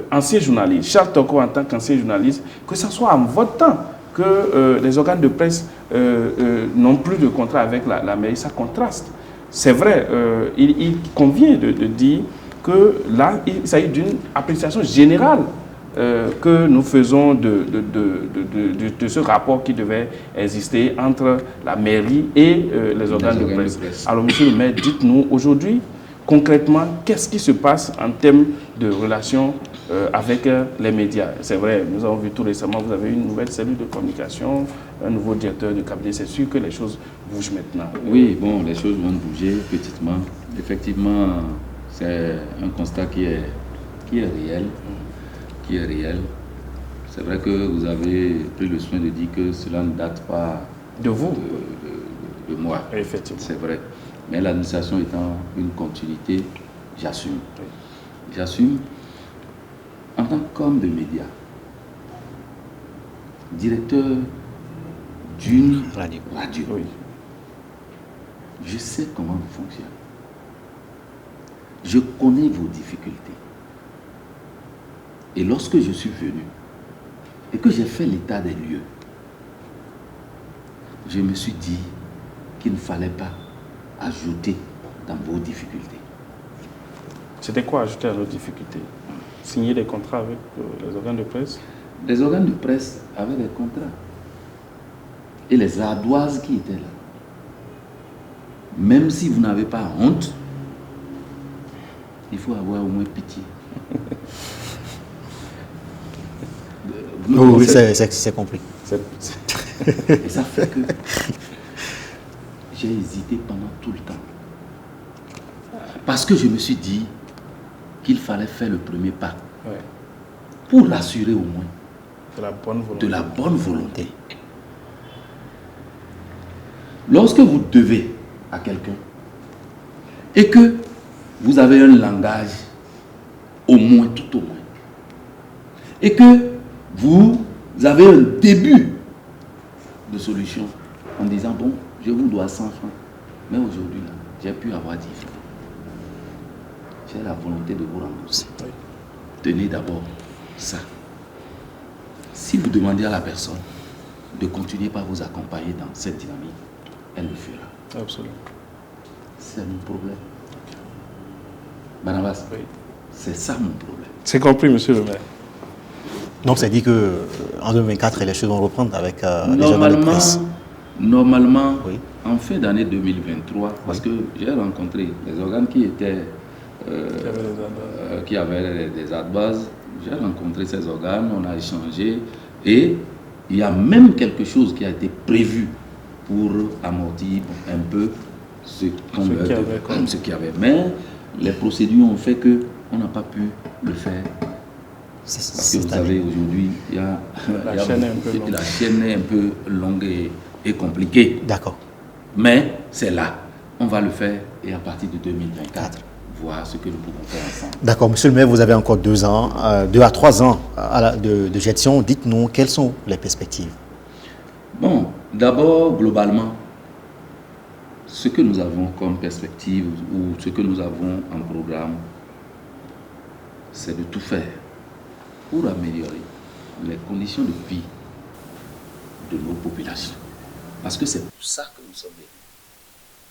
qu'ancien journaliste, Charles Toko en tant qu'ancien journaliste, que ce soit en votre temps que les organes de presse n'ont plus de contrat avec la mairie, ça contraste. C'est vrai, il convient de dire que là, il s'agit d'une appréciation générale que nous faisons de ce rapport qui devait exister entre la mairie et les organes de presse. Alors, monsieur le maire, dites-nous aujourd'hui, concrètement, qu'est-ce qui se passe en termes de relations avec les médias? C'est vrai, nous avons vu tout récemment, vous avez une nouvelle cellule de communication, un nouveau directeur de cabinet. C'est sûr que les choses bougent maintenant. Oui, bon, les choses vont bouger petitement. Effectivement, c'est un constat qui est réel. C'est vrai que vous avez pris le soin de dire que cela ne date pas de vous, de moi. Effectivement. C'est vrai. Mais l'administration étant une continuité, j'assume. J'assume en tant qu'homme de médias, directeur d'une radio. Oui. Je sais comment vous fonctionnez. Je connais vos difficultés. Et lorsque je suis venu, et que j'ai fait l'état des lieux, je me suis dit qu'il ne fallait pas ajouter dans vos difficultés. C'était quoi ajouter à nos difficultés? Signer des contrats avec les organes de presse? Les organes de presse avaient des contrats. Et les ardoises qui étaient là. Même si vous n'avez pas honte, il faut avoir au moins pitié. Oui, c'est compris. Et ça fait que j'ai hésité pendant tout le temps. Parce que je me suis dit qu'il fallait faire le premier pas. Ouais. Pour rassurer au moins De la bonne volonté. de la bonne volonté. Lorsque vous devez à quelqu'un et que vous avez un langage au moins, tout au moins, et que vous avez un début de solution en disant bon, je vous dois 100 francs, mais aujourd'hui là, j'ai pu avoir 10 francs. J'ai la volonté de vous rembourser. Oui. Tenez d'abord ça. Si vous demandez à la personne de continuer par vous accompagner dans cette dynamique, elle le fera. Absolument. C'est mon problème. Barnabas, Oui. c'est ça mon problème. C'est compris, monsieur le maire. Donc, c'est dit qu'en 2024, les choses vont reprendre avec les organes de presse. Normalement, Oui. en fin d'année 2023, parce que j'ai rencontré les organes qui étaient qui avaient des ardoises, j'ai rencontré ces organes, on a échangé et il y a même quelque chose qui a été prévu pour amortir un peu ce qu'il y avait. Mais les procédures ont fait qu'on n'a pas pu le faire. Parce que vous savez, aujourd'hui, la chaîne est un peu longue et compliquée. D'accord. Mais c'est là. On va le faire et à partir de 2024, voir ce que nous pouvons faire ensemble. D'accord, monsieur le maire, vous avez encore 2 ans, 2 à 3 ans de gestion. Dites-nous, quelles sont les perspectives? Bon, d'abord, globalement, ce que nous avons comme perspective ou ce que nous avons en programme, c'est de tout faire pour améliorer les conditions de vie de nos populations. Parce que c'est pour ça que nous sommes venus,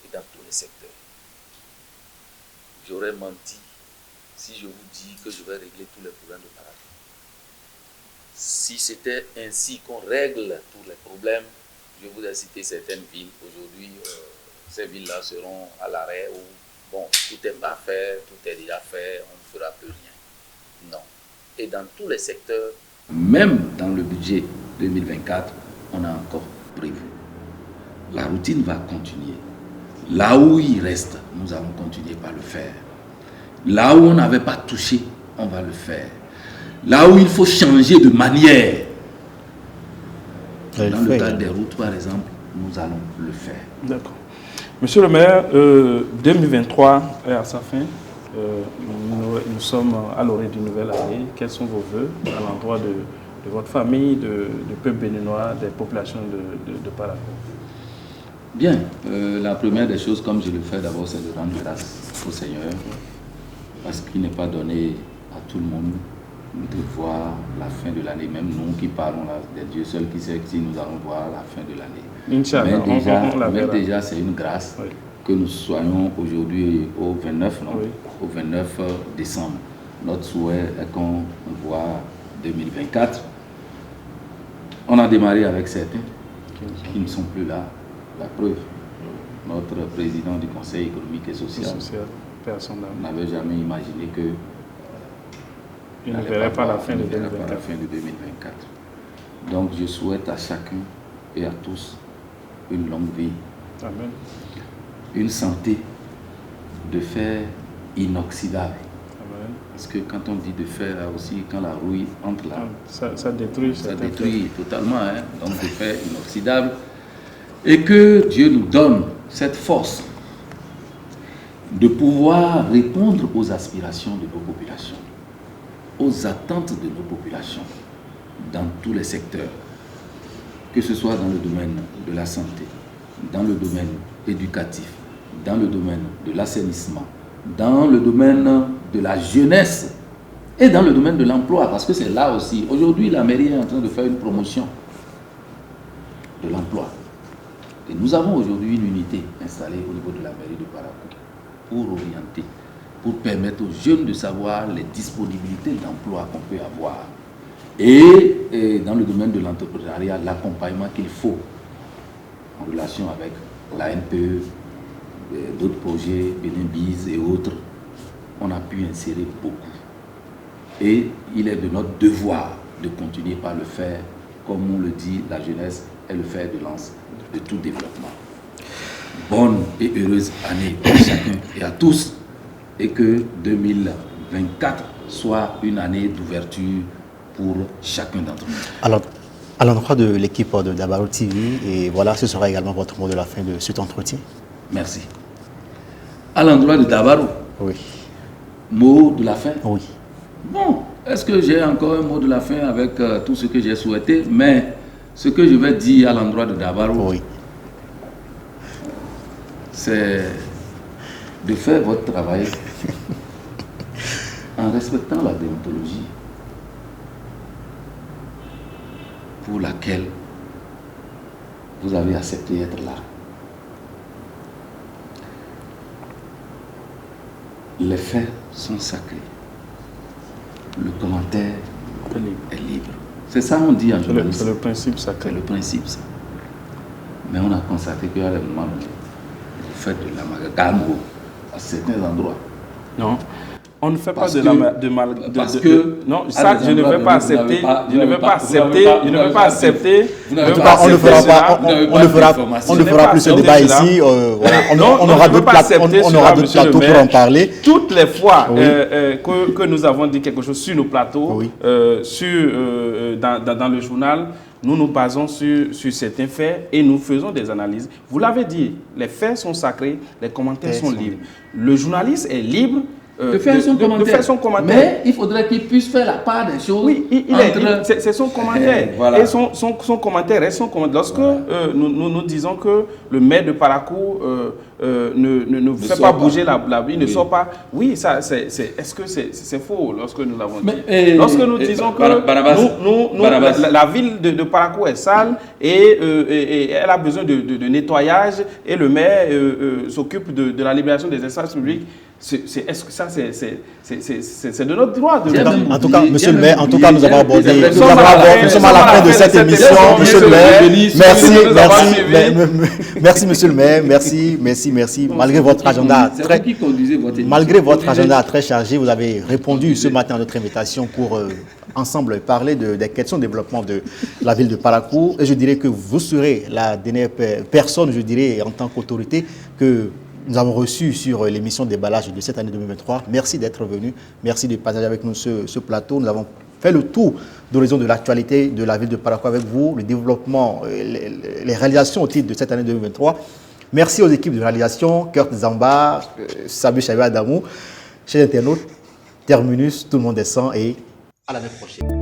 et dans tous les secteurs. J'aurais menti si je vous dis que je vais régler tous les problèmes de Parakou. Si c'était ainsi qu'on règle tous les problèmes, je vous ai cité certaines villes. Aujourd'hui, ces villes-là seront à l'arrêt où, bon, tout est pas fait, tout est déjà fait, on ne fera plus rien. Non. Et dans tous les secteurs, même dans le budget 2024, on a encore prévu. La routine va continuer. Là où il reste, nous allons continuer par le faire. Là où on n'avait pas touché, on va le faire. Là où il faut changer de manière, dans le cadre des routes par exemple, nous allons le faire. D'accord. Monsieur le maire, 2023 est à sa fin. Nous sommes à l'orée d'une nouvelle année. Quels sont vos vœux à l'endroit de votre famille, du peuple béninois, des populations de Parakou? Bien, la première des choses, comme je le fais d'abord, c'est de rendre grâce au Seigneur, parce qu'il n'est pas donné à tout le monde de voir la fin de l'année, même nous qui parlons là, des dieux seuls qui savent si nous allons voir la fin de l'année. Inch'Allah, mais déjà, c'est une grâce que nous soyons aujourd'hui au 29, non? Oui. Au 29 décembre. Notre souhait est qu'on voit 2024. On a démarré avec certains qui ne sont plus là. La preuve, notre président du Conseil économique et social n'avait jamais imaginé que il ne verrait pas la fin de 2024. Donc je souhaite à chacun et à tous une longue vie. Amen. Une santé de fer inoxydable. Amen. Parce que quand on dit de fer, là aussi, quand la rouille entre là, ça détruit. Ça détruit totalement. Hein? Donc de fer inoxydable. Et que Dieu nous donne cette force de pouvoir répondre aux aspirations de nos populations, aux attentes de nos populations dans tous les secteurs, que ce soit dans le domaine de la santé, dans le domaine éducatif, dans le domaine de l'assainissement, dans le domaine de la jeunesse Et dans le domaine de l'emploi, parce que c'est là aussi. Aujourd'hui, la mairie est en train de faire une promotion de l'emploi. Et nous avons aujourd'hui une unité installée au niveau de la mairie de Parakou pour orienter, pour permettre aux jeunes de savoir les disponibilités d'emploi qu'on peut avoir. Et dans le domaine de l'entrepreneuriat, l'accompagnement qu'il faut en relation avec la NPE, d'autres projets, Bénin-Biz et autres, on a pu insérer beaucoup. Et il est de notre devoir de continuer par le faire, comme on le dit, la jeunesse est le fer de lance de tout développement. Bonne et heureuse année à chacun et à tous, et que 2024 soit une année d'ouverture pour chacun d'entre nous. Alors, à l'endroit de l'équipe de Dabaru TV, et voilà, ce sera également votre mot de la fin de cet entretien. Merci. À l'endroit de Dabaru, oui. Mot de la fin. Oui. Bon, est-ce que j'ai encore un mot de la fin avec tout ce que j'ai souhaité? Mais ce que je vais dire à l'endroit de Dabaru, Oui. c'est de faire votre travail en respectant la déontologie pour laquelle vous avez accepté d'être là. Les faits sont sacrés. Le commentaire est libre. C'est ça qu'on dit en journaliste. C'est le principe sacré. C'est le principe, ça. Mais on a constaté qu'à un moment donné, vous faites de l'amalgame à certains endroits. Non. On ne fait Parce pas que- parce que- non, ça, je ne vais pas accepter. Je ne vais pas accepter. Je ne vais pas accepter. Vous n'avez En tout pas cas, on ne fera pas, on ne fera plus ce débat ici. Voilà. On aura d'autres plateaux pour en parler. Toutes les fois Oui. que nous avons dit quelque chose sur nos plateaux, Oui. dans le journal, nous nous basons sur certains faits et nous faisons des analyses. Vous l'avez dit, les faits sont sacrés, les commentaires sont libres. Le journaliste est libre de faire son commentaire. Mais il faudrait qu'il puisse faire la part des choses. Oui, c'est son commentaire. Voilà. Et son commentaire reste son commentaire. Lorsque nous disons que le maire de Parakou ne fait pas bouger la ville, ne sort pas. Oui, ça, est-ce que c'est faux lorsque nous l'avons dit? Lorsque nous disons que la ville de Parakou est sale et elle a besoin de nettoyage et le maire s'occupe de la libération des espaces publics. Est-ce que ça, c'est de notre droit de En tout cas, monsieur le maire, nous avons abordé. Nous sommes à la fin de cette émission, monsieur le maire. Merci, monsieur le maire. Merci. Malgré votre agenda très chargé, vous avez répondu ce matin à notre invitation pour ensemble parler des questions de développement de la ville de Parakou. Et je dirais que vous serez la dernière personne, je dirais, en tant qu'autorité, que nous avons reçu sur l'émission Déballage de cette année 2023. Merci d'être venu. Merci de partager avec nous ce plateau. Nous avons fait le tour d'horizon de l'actualité de la ville de Parakou avec vous, le développement, les réalisations au titre de cette année 2023. Merci aux équipes de réalisation, Kurt Zamba, Sabé Chabi Adamou, chers internautes, terminus, tout le monde descend et à l'année prochaine.